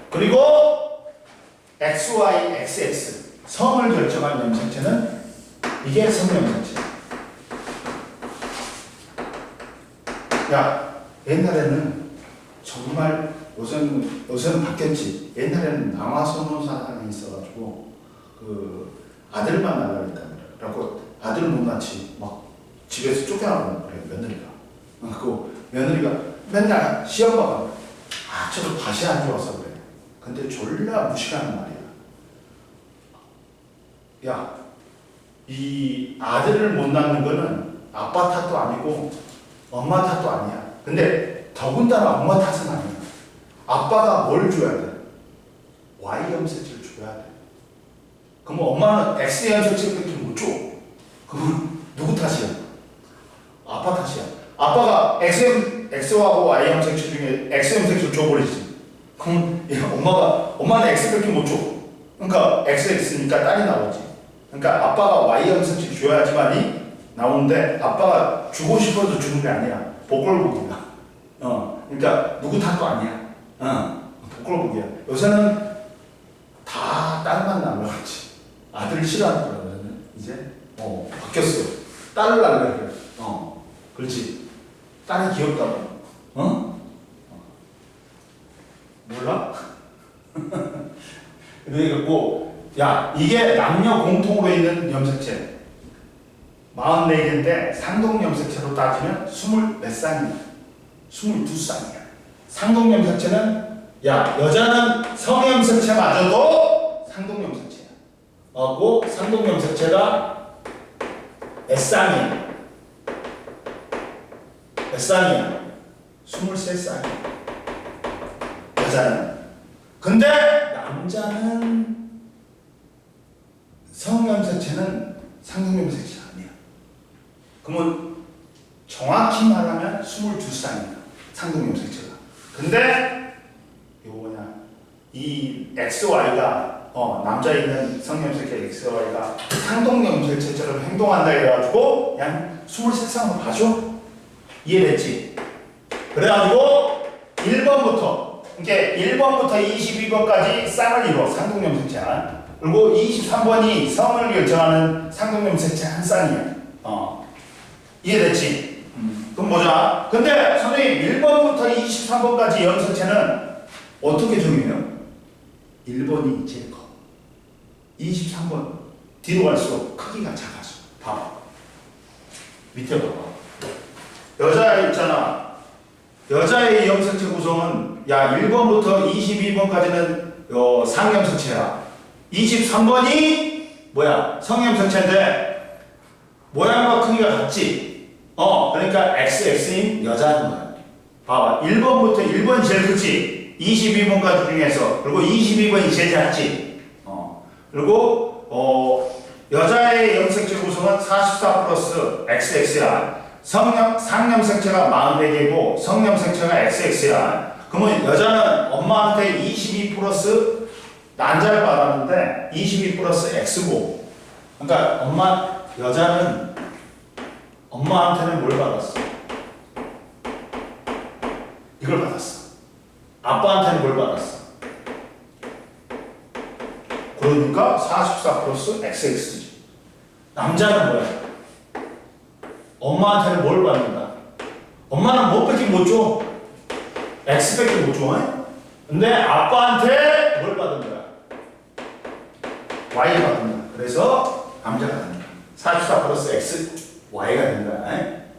S1: 그리고 XY, XX 성을 결정한 염색체는 이게 성염색체야. 야, 옛날에는 정말 요새는 바뀌었지. 옛날에는 남아선호사상이 있어가지고 그 아들만 낳으려 했단 말이야. 그래갖고 아들 못 낳지 막 집에서 쫓겨나고 그래 며느리가. 그 며느리가 맨날 시험 봐가 저도 밭이 안 좋아서 그래. 근데 졸라 무식하는 말이야. 야, 이 아들을 못 낳는 거는 아빠 탓도 아니고 엄마 탓도 아니야. 근데 더군다나 엄마 탓은 아니야. 아빠가 뭘 줘야 돼? Y 염색체를 줘야 돼. 그럼 엄마는 X 염색체밖에 못 줘. 그럼 누구 탓이야? 아빠 탓이야. 아빠가 X하고 Y 염색체 중에 X 염색체를 줘버리지. 그럼 엄마는 X밖에 못 줘. 그러니까 XX니까 딸이 나오지. 그러니까 아빠가 Y 염색체 줘야지만이 나오는데 아빠가 주고 싶어서 주는 게 아니야. 복골복이야. 그러니까 누구 탓도 아니야. 복골복이야. 요새는 다 딸만 낳으려고 하지. 아들 싫어하더라고요. 이제 바뀌었어. 딸을 낳으려 그래. 그렇지. 딸이 귀엽다고. 몰라? 그래갖고 야 이게 남녀 공통으로 있는 염색체 44개인데 상동 염색체로 따지면 20몇 쌍이야. 22쌍이야. 상동 염색체는 야 여자는 성염색체마저도 상동 염색체야. 그 상동 염색체가 몇 쌍이야? 몇 쌍이야? 23쌍이야. 여자는. 근데 남자는 성염색체는 상동염색체가 아니야. 그러면 정확히 말하면 22쌍이야. 상동염색체가. 근데 이거 뭐냐? 이 XY가 남자에 있는 성염색체 XY가 상동염색체처럼 행동한다 해가지고 그냥 23쌍으로 봐줘. 이해됐지? 그래가지고 1번부터 이게 1번부터 22번까지 쌍을 이루어 상동염색체. 그리고 23번이 성을 결정하는 상동염색체 한 쌍이야. 이해됐지? 그럼 보자. 근데 선생님 1번부터 23번까지 염색체는 어떻게 정해요? 1번이 제일 커. 23번 뒤로 갈수록 크기가 작아져. 봐봐. 밑에 봐봐. 여자 있잖아. 여자의 염색체 구성은 야 1번부터 22번까지는 상염색체야. 23번이 뭐야? 성염색체인데 모양과 크기가 같지? 그러니까 XX인 여자인 거야. 봐봐. 1번부터 1번이 제일 크지? 22번까지 중에서. 그리고 22번이 제일 작지? 그리고 여자의 염색체 구성은 44 플러스 XX야. 상염색체가 44개고 성염색체가 XX야. 그러면 여자는 엄마한테 22 플러스 난자를 받았는데 22 플러스 X고, 그러니까 여자는 엄마한테는 뭘 받았어? 이걸 받았어. 아빠한테는 뭘 받았어? 그러니까 44 플러스 XX지. 남자는 뭐야? 엄마한테는 뭘 받는다? 엄마는 뭐밖에 못 줘? X밖에 못 줘. 근데 아빠한테 뭘 받은 거야? Y 받은 거야. 그래서 남자가 된다. 44 플러스 X, Y가 된다.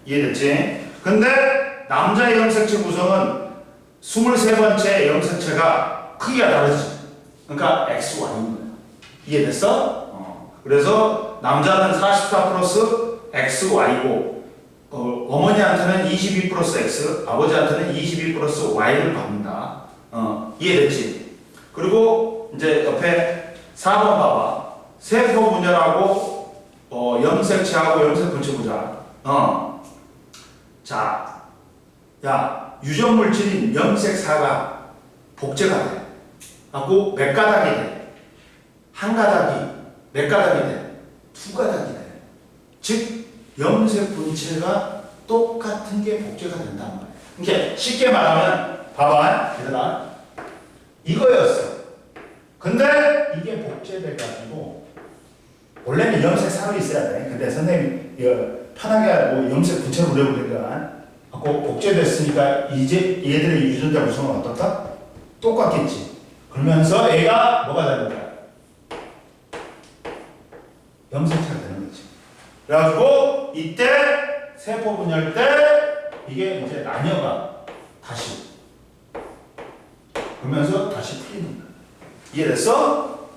S1: 이해됐지? 근데 남자의 염색체 구성은 23번째 염색체가 크기가 다르지. 그러니까 X, Y인 거야. 이해됐어? 그래서 남자는 44 플러스 X, Y고 어머니한테는 22 플러스 X, 아버지한테는 22 플러스 Y를 받는다. 이해됐지? 그리고 이제 옆에 4번 봐봐. 세포 분열하고 염색체하고 염색 분체 보자. 자, 야 유전 물질인 염색사가 복제가 돼. 하고 몇 가닥이 돼? 한 가닥이 몇 가닥이 돼? 두 가닥이 돼. 즉 염색 분체가 똑같은 게 복제가 된단 말이야. 이렇게 쉽게 말하면 봐봐, 얘들아. 이거였어. 근데 이게 복제돼가지고 원래는 염색 살이 있어야 돼. 근데 선생님이 편하게 하고 염색 분체로 그려보니까 복제됐으니까 이제 얘들의 유전자 구성은 어떻다? 똑같겠지. 그러면서 애가 뭐가 되는 거야? 염색체가 되는 거지. 그래가지고 이때 세포 분열 때 이게 이제 나녀가 다시 그러면서 다시 풀리는 거야. 이해됐어?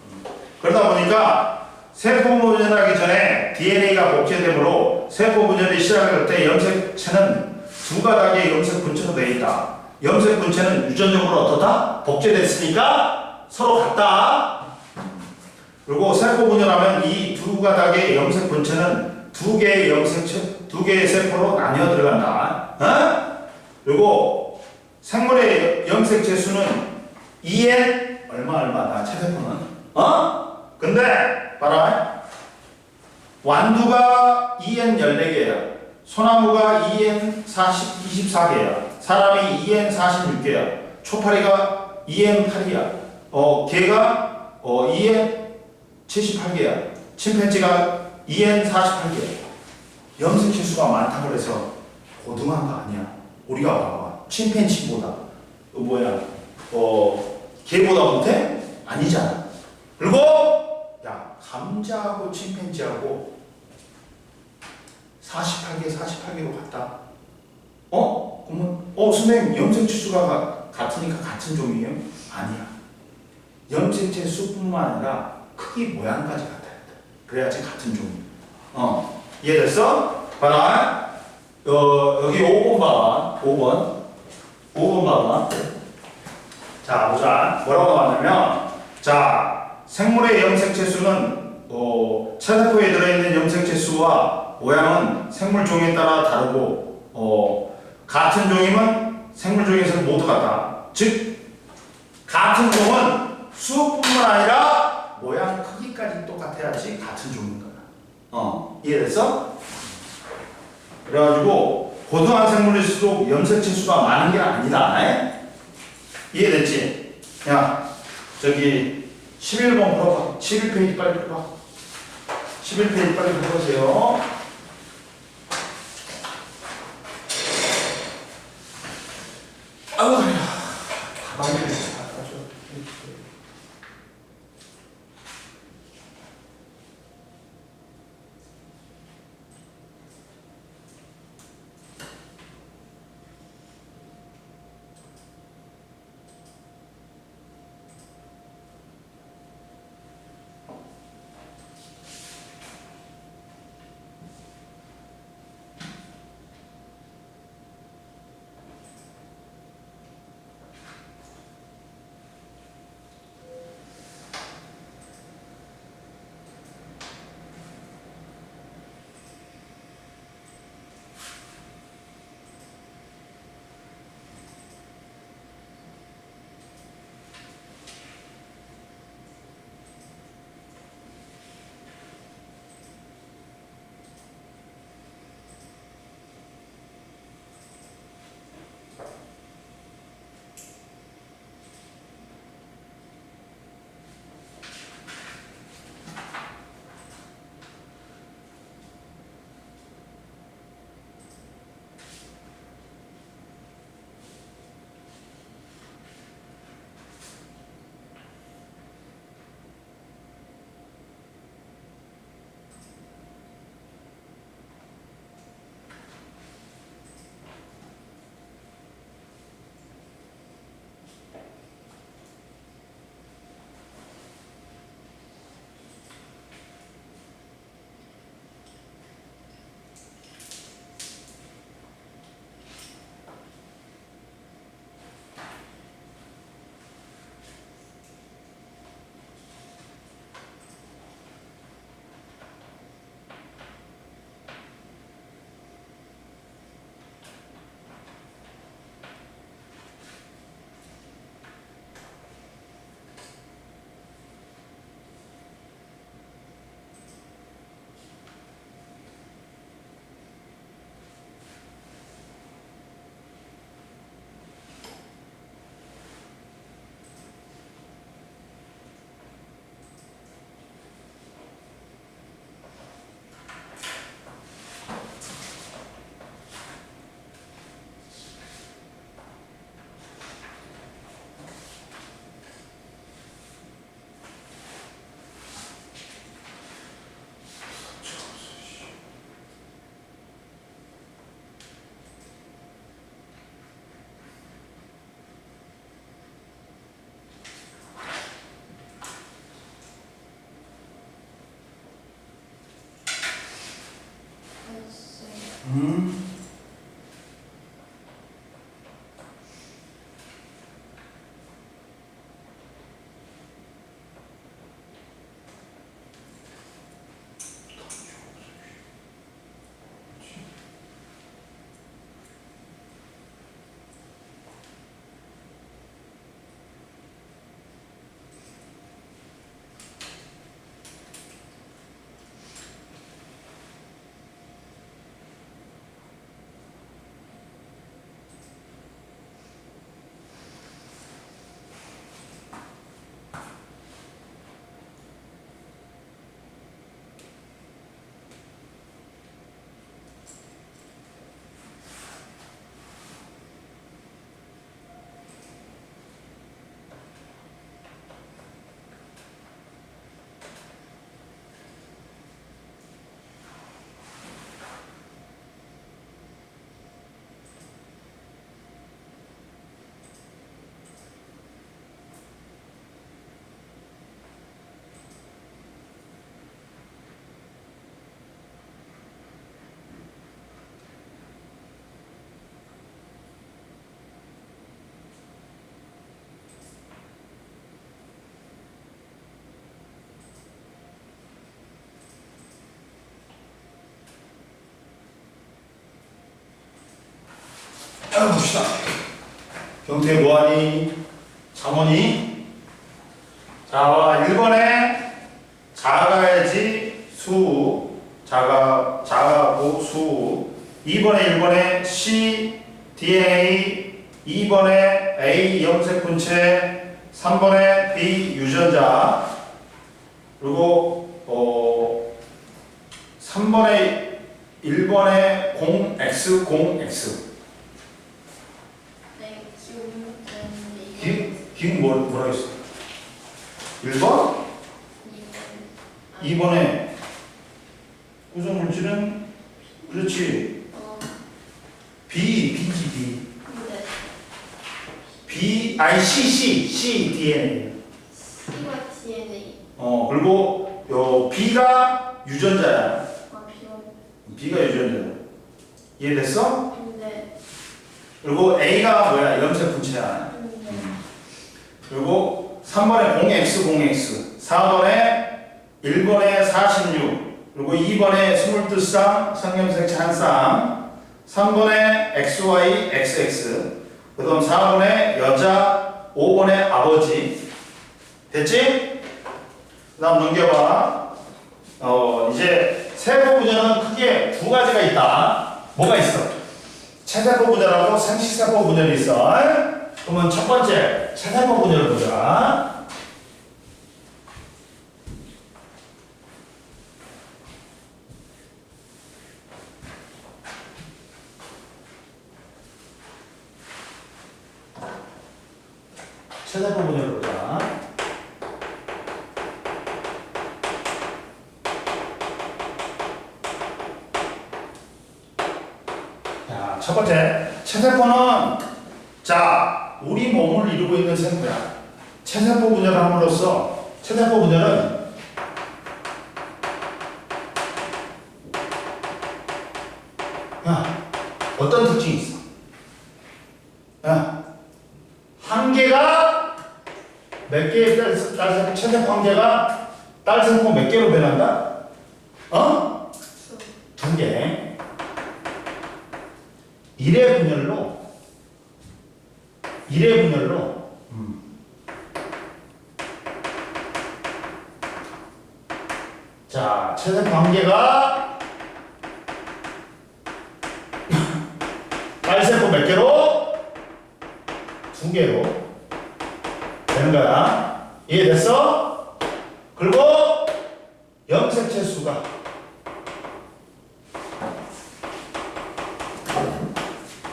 S1: 그러다 보니까 세포 분열하기 전에 DNA가 복제되므로 세포 분열이 시작할 때 염색체는 두 가닥의 염색 분체로 되어 있다. 염색 분체는 유전적으로 어떻다? 복제됐으니까 서로 같다. 그리고 세포 분열하면 이 두 가닥의 염색 분체는 두 개의 염색체, 두 개의 세포로 나뉘어 들어간다. 그리고 생물의 염색체 수는 2N 얼마다 체세포는. 근데 봐라. 완두가 2N 14개야. 소나무가 2N 24개야. 사람이 2N 46개야. 초파리가 2N 8이야. 개가 2N 78개야. 침팬지가 2N 48개. 염색 치수가 많다고 해서 고등한 거 아니야. 우리가 봐봐. 침팬지보다 개보다 못해? 아니잖아. 그리고 야 감자하고 침팬지하고 48개로 같다. 그러면 선생님 염색 치수가 같으니까 같은 종이에요? 아니야. 염색체 수뿐만 아니라 크기 모양까지 같아야 돼. 그래야지 같은 종이. 이해됐어? 봐라. 여기 5번 봐봐. 5번 봐봐. 자, 보자. 뭐라고 나왔냐면, 자, 생물의 염색체 수는 세세포에 들어있는 염색체 수와 모양은 생물 종에 따라 다르고, 같은 종이면 생물 종에서는 모두 같다. 즉, 같은 종은 수뿐만 아니라 모양 크기까지 똑같아야지 같은 종인 거야. 이해됐어? 그래가지고 고등한 생물일수록 염색체 수가 많은 게 아니다. 이해됐지? 야, 저기 11번 풀어봐. 11페이지 빨리 풀어봐. 11페이지 빨리 풀어보세요. 아이고, 가방에 갖다줘. 봅시다. 경태 뭐하니? 장원이. 자, 1번에 작아야지 수. 작아고 수. 2번에 1번에 C, DNA. 2번에 A 염색분체. 3번에 B 유전자. 그리고 3번에 1번에 0X, 0X.
S3: 네,
S1: 기억 뭐라 했어? 1번? 2번에 구성 물질은 그렇지. B지 B.
S3: 네.
S1: B 아니 C DNA.
S3: C와 DNA.
S1: 그리고 요 B가 유전자야. B가 유전자야. 이해됐어?
S3: 네.
S1: 그리고 A가 뭐야? 염색 분체야.
S3: 네.
S1: 그리고 3번에 0X, 0X. 4번에 1번에 46. 그리고 2번에 22쌍, 성염색체 한 쌍. 3번에 XY, XX. 그 다음 4번에 여자, 5번에 아버지. 됐지? 그 다음 넘겨봐. 이제 세포 분열은 크게 두 가지가 있다. 뭐가 있어? 체세포 분열하고 생식세포 분열이 있어. 그러면 첫 번째, 체세포 분열을 보자. 체세포 분열을 보자. 자, 첫 번째, 체세포는 자, 우리 몸을 이루고 있는 세포야. 체세포 분열을 함으로써 체세포 분열은 어떤 특징이 있어? 한 개가 몇 개의 딸세포, 체세포 한 개가 딸세포 몇 개로 변한다? 두 개. 1회 분열로 자, 체세포 한 개가 딸세포 몇 개로? 두 개로 되는 거야. 이해됐어? 그리고 염색체 수가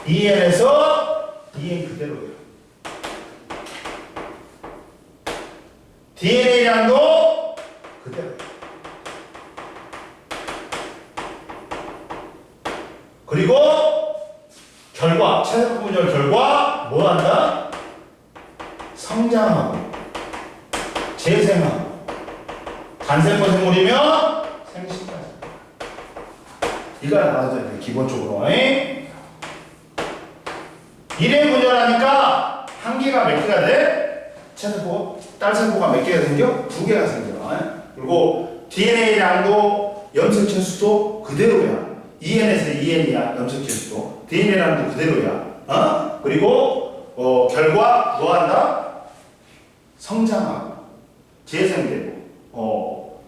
S1: EN에서 EN 그대로예요. DNA량도 그대로. 그리고 결과, 체세포 분열 결과 뭐 한다? 성장하고 재생하고 단세포 생물이면 생식까지. 이거 알아둬야 돼, 기본적으로. 1회 분열하니까 한 개가 몇 개가 돼? 체세포, 딸세포가 몇 개가 생겨? 두 개가 생겨. 그리고 DNA량도 염색체 수도 그대로야. EN에서 EN이야, 염색체 수도. DNA량도 그대로야. 그리고 결과 뭐 한다? 성장하고 재생되고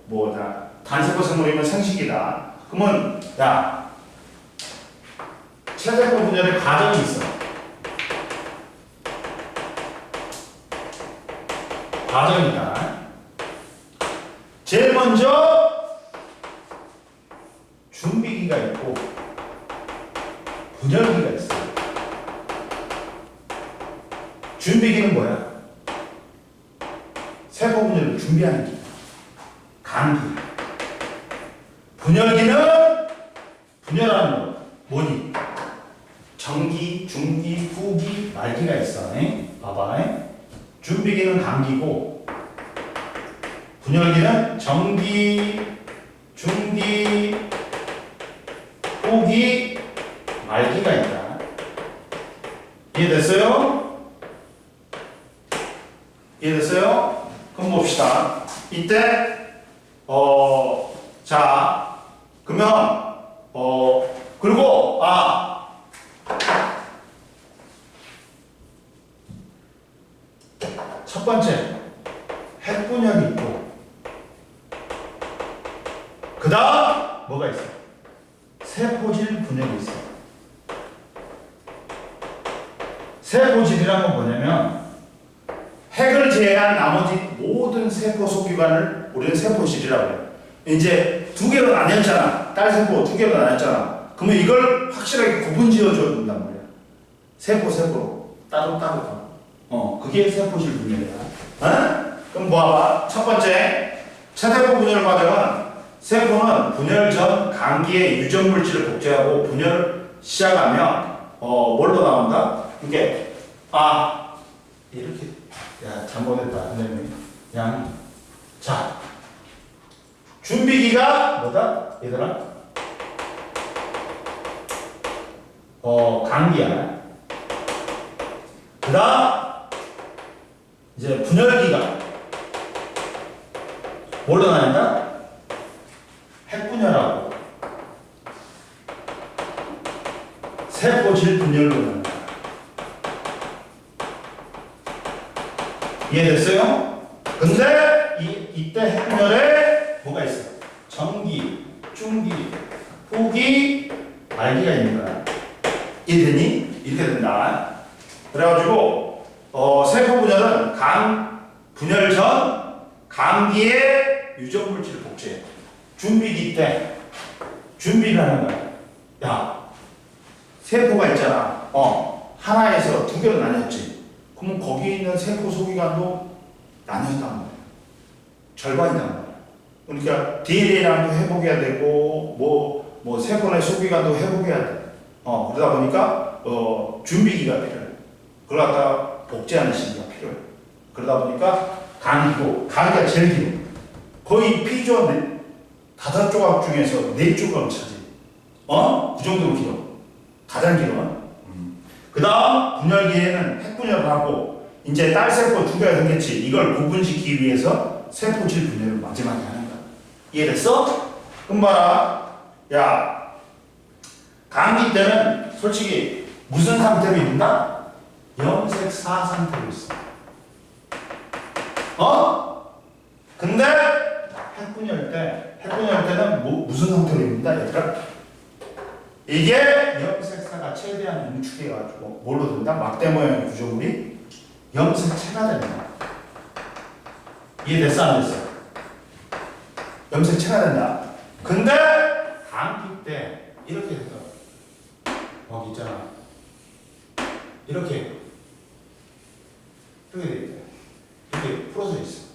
S1: 단세포 생물이면 생식이다. 그러면 야, 체세포 분열의 과정이 있어. 과정이다. 제일 먼저 준비기가 있고 분열기가 있어. 준비기는 뭐야? 세포 분열을 준비하는 기. 간기. 분열기는 분열하는 거. 뭐니? 정기, 중기, 후기, 말기가 있어. 봐봐. 준비기는 감기고 분열기는 정기, 중기, 후기, 말기가 있다. 이해됐어요? 이해됐어요? 그럼 봅시다. 이때 자 그러면 그리고 첫 번째 핵분열이 있고 그 다음 뭐가 있어? 세포질 분열이 있어. 세포질이란 건 뭐냐면 핵을 제외한 나머지 모든 세포 속기관을 우리는 세포질이라고 해요. 이제 두 개로 나뉘었잖아. 딸세포 두 개로 나뉘었잖아. 그러면 이걸 확실하게 구분 지어줘야 된단 말이야. 세포로 따로. 그게 세포질 분열이야. 그럼 봐봐. 첫 번째 차세포 분열 과정은 세포는 분열 전 감기의 유전 물질을 복제하고 분열 시작하면 뭘로 나온다? 이게 이렇게 잘못했다. 선생님. 그냥 자 준비기가 뭐다? 얘들아? 감기야. 그 다음 이제 분열기가 뭘로 나뉜다? 핵분열하고 세포질 분열로 나뉜다. 이해됐어요? 근데 이때 핵분열에 뭐가 있어? 전기, 중기, 후기, 말기가 있는 거야. 이해되니? 이렇게 된다. 그래가지고 세포 분열은 분열 전 감기의 유전 물질 복제. 준비기 때 준비를 하는 거야. 야, 세포가 있잖아. 하나에서 두 개로 나뉘었지. 그러면 거기 있는 세포 소기관도 나뉘었단 말이야. 절반이단 말이야. 그러니까 DNA랑도 회복해야 되고 뭐 세포 내 소기관도 회복해야 돼. 그러다 보니까 준비기가 필요해. 그걸 갖다가 복제하는 시기가 필요해. 그러다 보니까 감기가 제일 길어. 거의 피조 5조각 중에서 4조각 차지. 그 정도로 길어. 가장 길어. 그 다음 분열기에는 핵분열을 하고 이제 딸세포 두 개가 생겼지. 이걸 구분시키기 위해서 세포질 분열을 마지막에 하는 거야. 이해됐어? 그럼 봐라. 야, 감기 때는 솔직히 무슨 상태로 있나? 염색사 상태로 있어. 근데 핵분열 때는 무슨 상태로 있는다 얘들아? 이게 염색사가 최대한 응축해가지고 뭘로 된다? 막대 모양의 구조물이 염색체가 된다. 이해됐어 안 됐어? 염색체가 된다. 근데 감기 때 이렇게 된다. 거기 있잖아. 이렇게 돼 있대. 이렇게 풀어져 있어.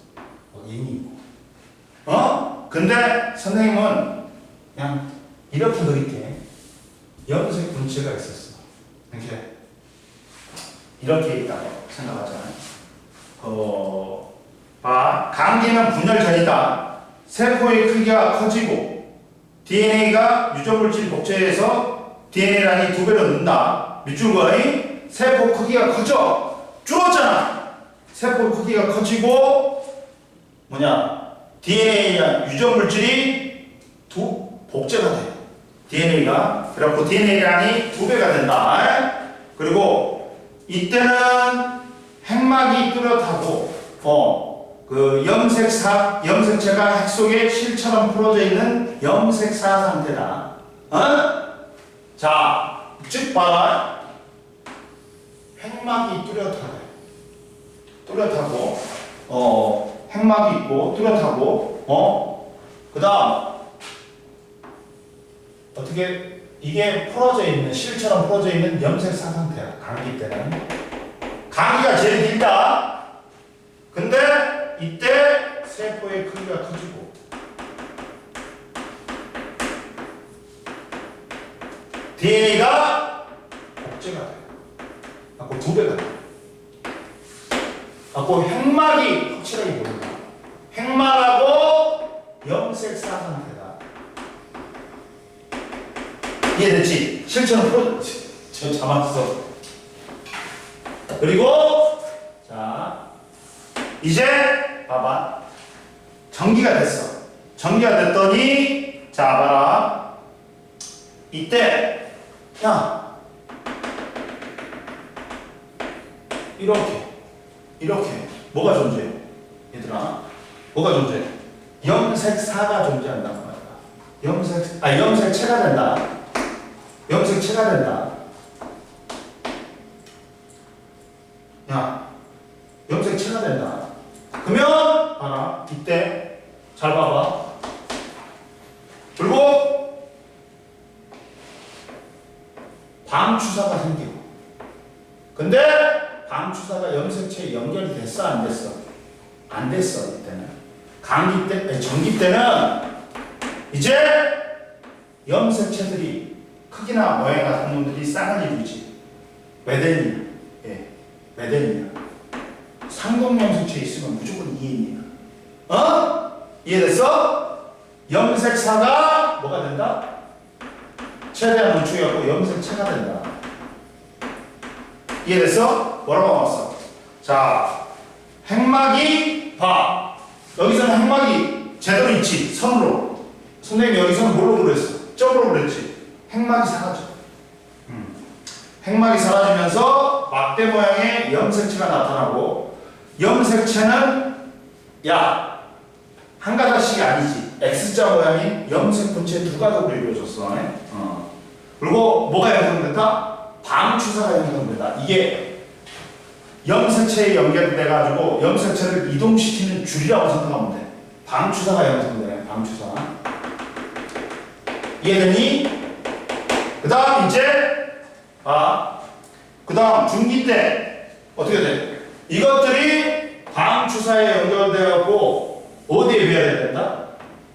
S1: 인이 있고. 근데 선생님은 그냥 이렇게 그렇게 염색 분체가 있었어. 이렇게 있다고 생각하잖아요. 감기는 분열 전이다. 세포의 크기가 커지고 DNA가 유전물질 복제해서 DNA량이 2배로 는다. 밑줄 그어이 세포 크기가 커져. 줄었잖아. 세포 크기가 커지고 DNA량 유전물질이 복제가 돼. DNA가 그래갖고 DNA량이 2배가 된다. 그리고 이때는 핵막이 뚜렷하고 그 염색체가 핵 속에 실처럼 풀어져 있는 염색사 상태다. 자, 즉 봐라. 핵막이 뚜렷하고 핵막이 있고 뚜렷하고 그 다음 어떻게 이게 풀어져 있는 실처럼 풀어져 있는 염색사 상태야. 감기 때는 감기가 제일 길다. 근데 이때 세포의 크기가 커지고 DNA가 복제가 돼. 갖고 2배가 돼. 갖고 핵막이 확실하게 보인다. 핵막하고 염색사 상태다. 이해됐지? 실처럼 풀어졌지. 저 잡았어. 그리고 자 이제 봐봐. 전기가 됐어. 전기가 됐더니 자 봐라. 이때 야 이렇게 뭐가 존재해? 얘들아, 뭐가 존재해? 염색사가 존재한단 말이야. 염색체가 된다. 염색체가 된다. 야, 염색체가 된다. 그러면 봐라, 이때 잘 봐봐. 그리고 방추사가 생겨. 근데 방추사가 염색체에 연결이 됐어, 안 됐어? 안 됐어, 이때는. 전기 때는 이제 염색체들이 크기나 모양 같은 놈들이 쌍을 이루지. 왜 되냐? 예, 왜 되냐? 상동염색체 있으면 무조건 2인이야. 어? 이해됐어? 염색사가 뭐가 된다? 최대한 우측이갖고 염색체가 된다. 이해됐어? 뭐라고 나왔어? 자, 핵막이 봐. 여기서는 핵막이 제대로 있지. 선으로. 선생님이 여기서는 뭘로 그랬어? 점으로 그랬지. 핵막이 사라져. 핵막이 사라지면서 막대 모양의 염색체가 나타나고, 염색체는 야, 한 가닥씩이 아니지. X자 모양인 염색 분체 두 가닥으로 이루어졌어. 그리고 뭐가 형성된다? 방추사가 형성된다. 이게 염색체에 연결돼가지고 염색체를 이동시키는 줄이라고 생각하면 돼. 방추사가 형성되네. 방추사. 이해되니? 그 다음 이제 그 다음 중기 때 어떻게 돼? 이것들이 방추사에 연결되어갖고 어디에 배열해야 된다?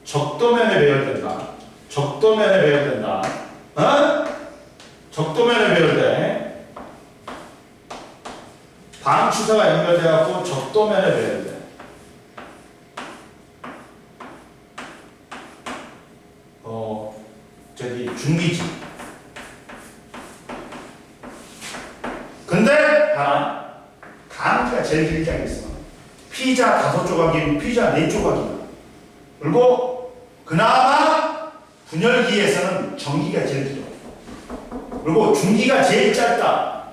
S1: 적도면에 배열된다. 적도면에 배열된다. 적도면에 배열돼. 방추사가 연결돼갖고 적도면에 배열돼. 중기지. 근데 간기가 제일 길게 하겠어. 피자 5조각이면 피자 4조각이야. 그리고 그나마 분열기에서는 전기가 제일 길어. 그리고 중기가 제일 짧다.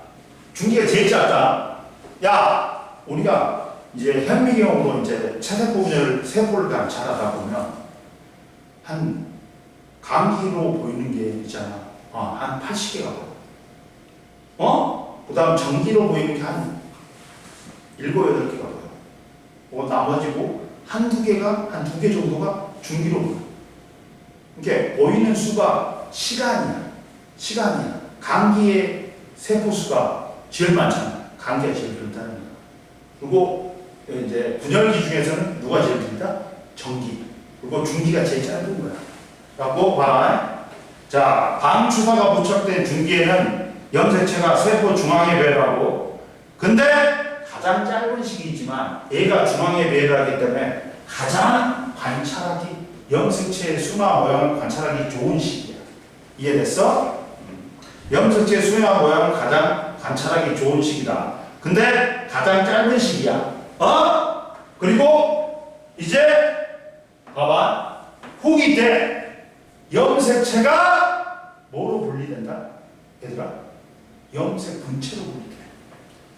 S1: 중기가 제일 짧다. 야, 우리가 이제 현미경으로 이제 체세포 분열 세포를 관찰하다 보면 한 감기로 보이는 게 있잖아. 한 80개가 보여. 그 다음 전기로 보이는 게 한 7, 8개가 보여. 나머지고 한 두 개 정도가 중기로 보여. 이게 보이는 수가 시간이야. 감기의 세포 수가 제일 많잖아. 감기가 제일 많다는 거야. 그리고 이제 분열기 중에서는 누가 제일 길다? 전기. 그리고 중기가 제일 짧은 거야. 라고 봐. 자, 방추사가 부착된 중기에는 염색체가 세포 중앙에 배열하고, 근데 가장 짧은 시기이지만 얘가 중앙에 배열하기 때문에 가장 염색체의 수나 모양을 관찰하기 좋은 시기야. 이해됐어? 염색체의 수나 모양을 가장 관찰하기 좋은 시기다. 근데 가장 짧은 시기야. 그리고 이제 봐봐. 후기 때 염색체가 뭐로 분리된다? 얘들아, 염색 분체로 분리돼.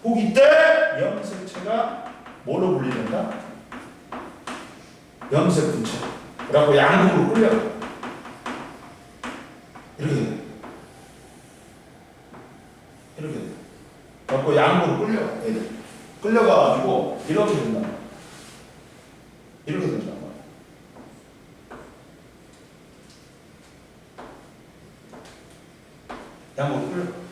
S1: 후기 때 염색체가 뭐로 분리된다? 염색 분체. 그래갖고 양극으로 끌려. 이렇게 돼. 그래갖고 양극으로 끌려. 얘들. 끌려가가지고 이렇게 된다. 이렇게 된다. 양극으로 끌려.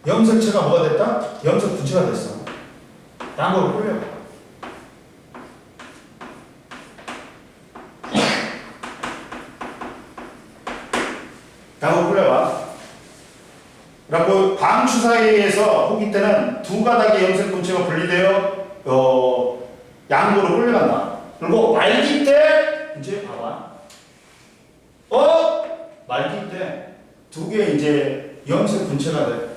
S1: 염색체가 뭐가 됐다? 염색 분체가 됐어. 양극으로 끌려. 양극으로 끌려와. 그래갖고 방추사에 의해서 후기 때는 두 가닥의 염색 분체가 분리되어 양극으로 끌려간다. 그리고 말기 때 이제 봐봐. 말기 때 두 개 이제 염색 분체가 돼.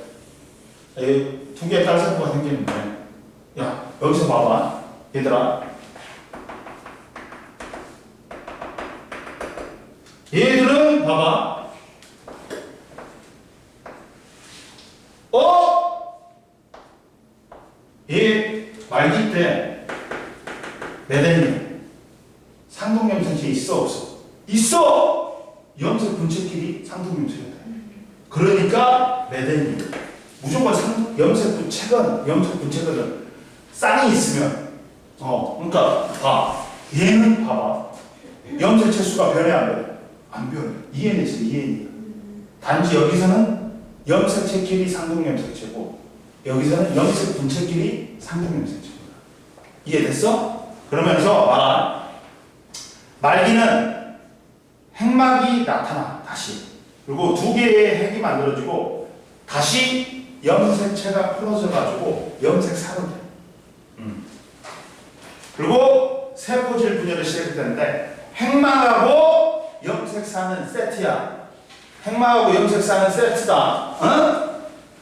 S1: 두 개의 딸세포가 생기는데, 야, 여기서 봐봐. 얘들아. 얘들은 봐봐. 얘 말기 때 메데니 상동염색체 있어 없어? 있어! 염색 분체끼리 상동염색이다. 그러니까 메데니 무조건 염색 분체거든. 쌍이 있으면 그러니까 봐. 얘는 봐봐. 염색체 수가 변해 안 변해? 안 변해. EN이지 EN이야. 단지 여기서는 염색체끼리 상동염색체고 여기서는 염색 분체끼리 상동염색체구나. 이해됐어? 그러면서 말아. 말기는 핵막이 나타나 다시. 그리고 두 개의 핵이 만들어지고 다시 염색체가 풀어져가지고 염색사로 돼. 그리고 세포질 분열이 시작되는데 핵막하고 염색사는 세트야. 핵막하고 염색사는 세트다.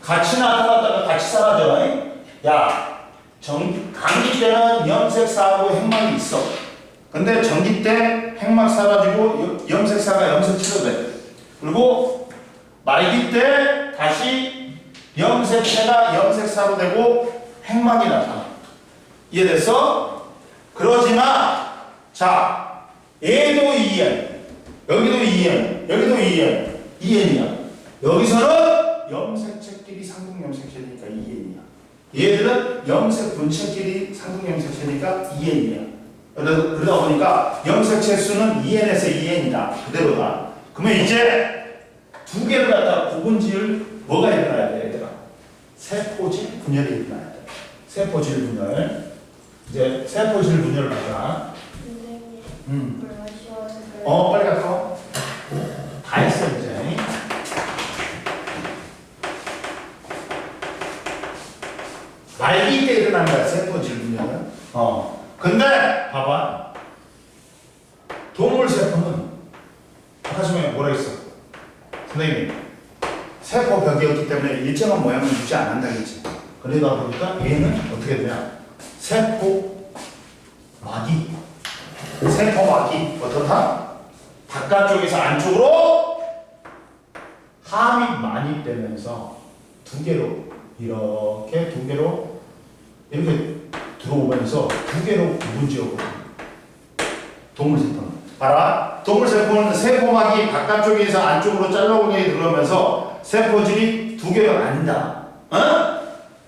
S1: 같이 나타났다가 같이 사라져. 야, 감기 때는 염색사하고 핵막이 있어. 근데 전기 때 핵막 사라지고 염색사가 염색체로 돼. 그리고 말기 때 다시 염색체가 염색사로 되고 핵막이 나타나. 이해됐어? 그러지만 자, 얘도 EN, 여기도 EN, 여기도 EN, EN이야. 여기서는 염색체끼리 상동염색체니까 EN이야. 얘들은 염색 분체끼리 상동염색체니까 EN이야. 그러다 보니까 염색체 수는 EN에서 EN이다. 그대로다. 그러면 이제 두 개를 갖다가 구분지을 뭐가 일어나야 돼, 얘들아? 세포질 분열이 일어나야 돼. 세포질 분열. 이제 세포질 분열을 보자.
S3: 선생님, 얼마 쉬워서
S1: 빨리 갔어. 다 했어, 이제. 말기 때 일어나는 거야, 세포질 분열은. 근데, 봐봐. 동물 세포는, 아까 전에 뭐라 했어? 선생님, 세포 벽이었기 때문에 일정한 모양을 유지 안 한다겠지. 그러다 보니까 얘는 어떻게 되냐? 세포막이 어떻다? 바깥쪽에서 안쪽으로 함이 많이 되면서 두 개로 이렇게 들어오면서 두 개로 구분지어버려. 동물세포는 봐라. 동물세포는 세포막이 바깥쪽에서 안쪽으로 잘라오게 들어오면서 세포질이 두 개로 나뉜다.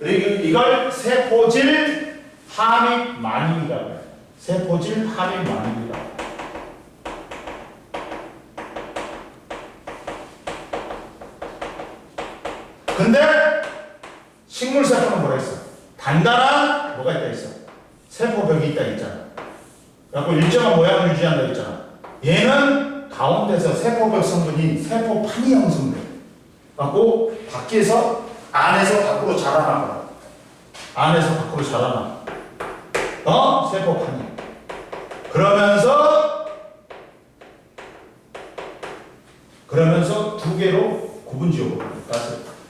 S1: 이걸 세포질 함입 만입이라고 해요. 세포질 함입 만입이라고 해요. 근데 식물세포는 뭐라 했어? 단단한 뭐가 있다 했어? 세포벽이 있다 했잖아. 그래갖고 일정한 모양을 유지한다 했잖아. 얘는 가운데서 세포벽 성분이 세포판이 형성돼. 그래갖고 밖에서 안에서 밖으로 자라나거든. 안에서 밖으로 자라나. 세포판이. 그러면서 두 개로 구분지어버려.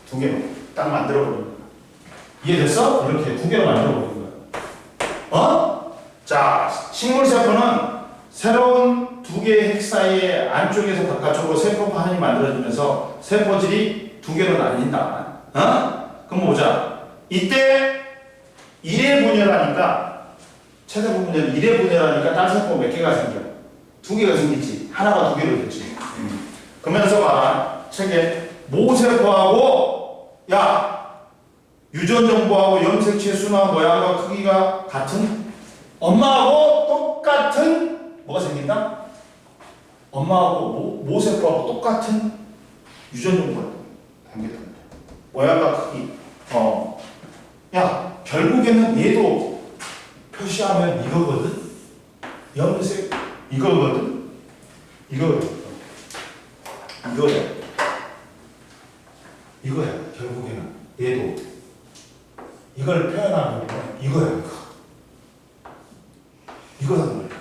S1: 두 개로 딱 만들어버리는 거야. 이해됐어? 이렇게 두 개로 만들어버리는 거야. 자, 식물세포는 새로운 두 개의 핵 사이에 안쪽에서 바깥쪽으로 세포판이 만들어지면서 세포질이 두 개로 나뉜다. 그럼 보자. 이때 1회 분열하니까 최대 분열 1회 분열하니까 딴 세포 몇 개가 생겨? 두 개가 생기지. 하나가 두 개로 됐지. 그러면서 봐라. 책에 모세포하고 유전 정보하고 염색체 수나 모양과 크기가 같은 엄마하고 똑같은 뭐가 생긴다? 엄마하고 모세포하고 똑같은 유전 정보가 생긴다. 모양과 크기. 결국에는 얘도 표시하면 이거거든. 염색 이거거든. 이거야. 결국에는 얘도 이걸 표현하면 이거야. 이거란 말이야.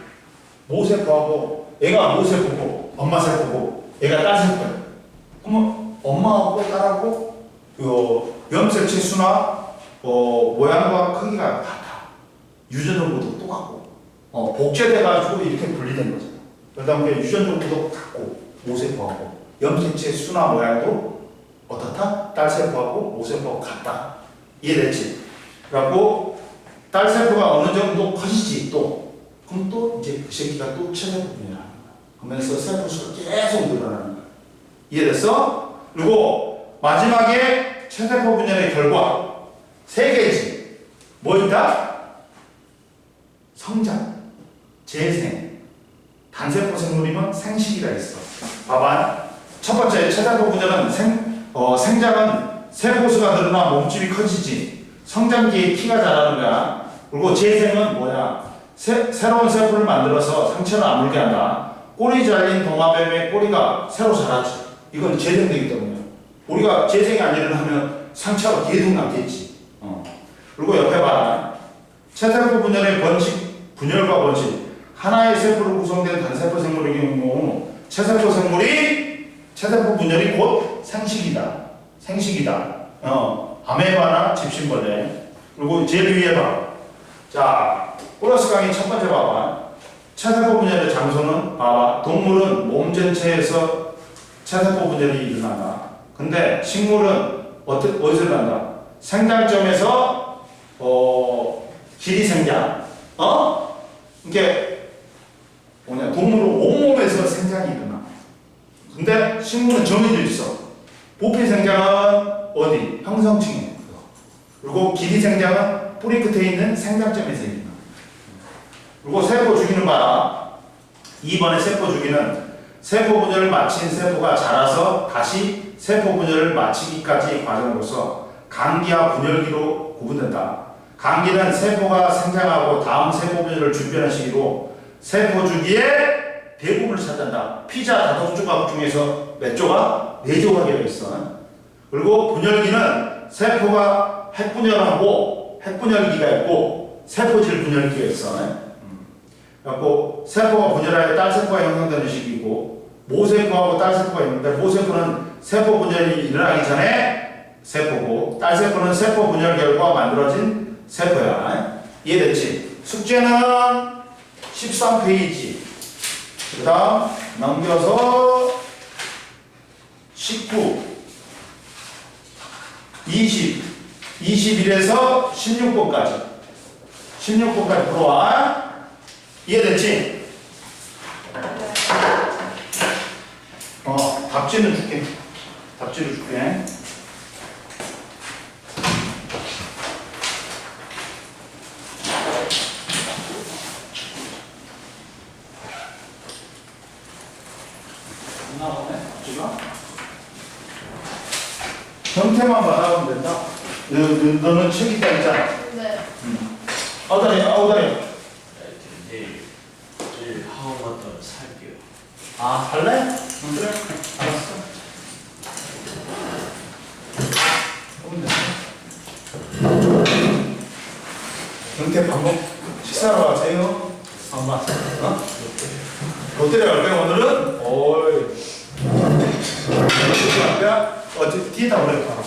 S1: 모세포하고 얘가 모세포고 엄마 세포고 얘가 딸 세포야. 그러면 엄마하고 딸하고 염색체 수나 모양과 크기가 같아. 유전 정보도 똑같고 복제돼가지고 이렇게 분리된 거잖아. 그러다 보니까 유전 정보도 같고 모세포하고 염색체 수나 모양도 어떻다? 딸 세포하고 모세포하고 같다. 이해됐지? 그래갖고 딸 세포가 어느 정도 커지지 또 그럼 또 이제 그 새끼가 또 체세포 분열하는 거야. 그러면서 세포 수가 계속 늘어나는 거야. 이해됐어? 그리고 마지막에 체세포 분열의 결과 세 개지. 뭐 있다? 성장, 재생, 단세포 생물이면 생식이가 있어. 봐봐. 첫 번째 체세포 분열은 생장은 세포수가 늘어나 몸집이 커지지. 성장기에 키가 자라는 거야. 그리고 재생은 뭐야? 새로운 세포를 만들어서 상처를 아물게 한다. 꼬리 잘린 도마뱀의 꼬리가 새로 자라지. 이건 재생되기 때문이야. 우리가 재생이 안 일어나면 상처가 계속 남겠지. 그리고 옆에 봐라. 체세포 분열의 번식, 분열과 번식. 하나의 세포로 구성된 단세포 생물의 경우 체세포 분열이 곧 생식이다. 생식이다. 아메바나 집신벌레. 그리고 제일 위에 봐. 자, 플러스 강의 첫 번째 봐봐. 체세포 분열의 장소는 봐봐. 동물은 몸 전체에서 체세포 분열이 일어난다. 근데 식물은 어디서 일어난다? 생장점에서 길이 생장. 이게 뭐냐? 동물은 온몸에서 생장이 일어나. 근데 식물은 정해져 있어. 부피 생장은 어디? 형성층에. 그리고 길이 생장은 뿌리 끝에 있는 생장점에서 일어나. 그리고 세포 주기는 봐라. 2번의 세포 주기는 세포 분열을 마친 세포가 자라서 다시 세포 분열을 마치기까지의 과정으로서 강기와 분열기로 구분된다. 강기는 세포가 생장하고 다음 세포 분열을 준비하는 시기로 세포 주기의 대부분을 차지한다. 피자 5조각 중에서 몇 조각? 4조각이 되어 있어. 그리고 분열기는 세포가 핵분열하고 핵분열기가 있고 세포질 분열기가 있어. 그래서 세포가 분열하여 딸세포가 형성되는 시기이고 모세포하고 딸세포가 있는데 모세포는 세포 분열이 일어나기 전에 세포고 딸세포는 세포 분열 결과 만들어진 세포야. 이해됐지? 숙제는 13페이지. 그 다음 넘겨서 19, 20, 21에서 16번까지 16번까지 풀어와. 이해됐지? 답지는 줄게. 답지를 줄게. 나오네, 답지가. 형태만 받아오면 된다. 너는 책 있다 했잖아.
S3: 네.
S1: 아우다리.
S2: 내일 하우마다 살게요.
S1: 아, 할래? 응, 그래. 알았어. 형태 밥 먹, 식사하러 가세요. 엄마. 롯데리아 갈 거야, 오늘은? 어이. 뒤에 다 오래 가라.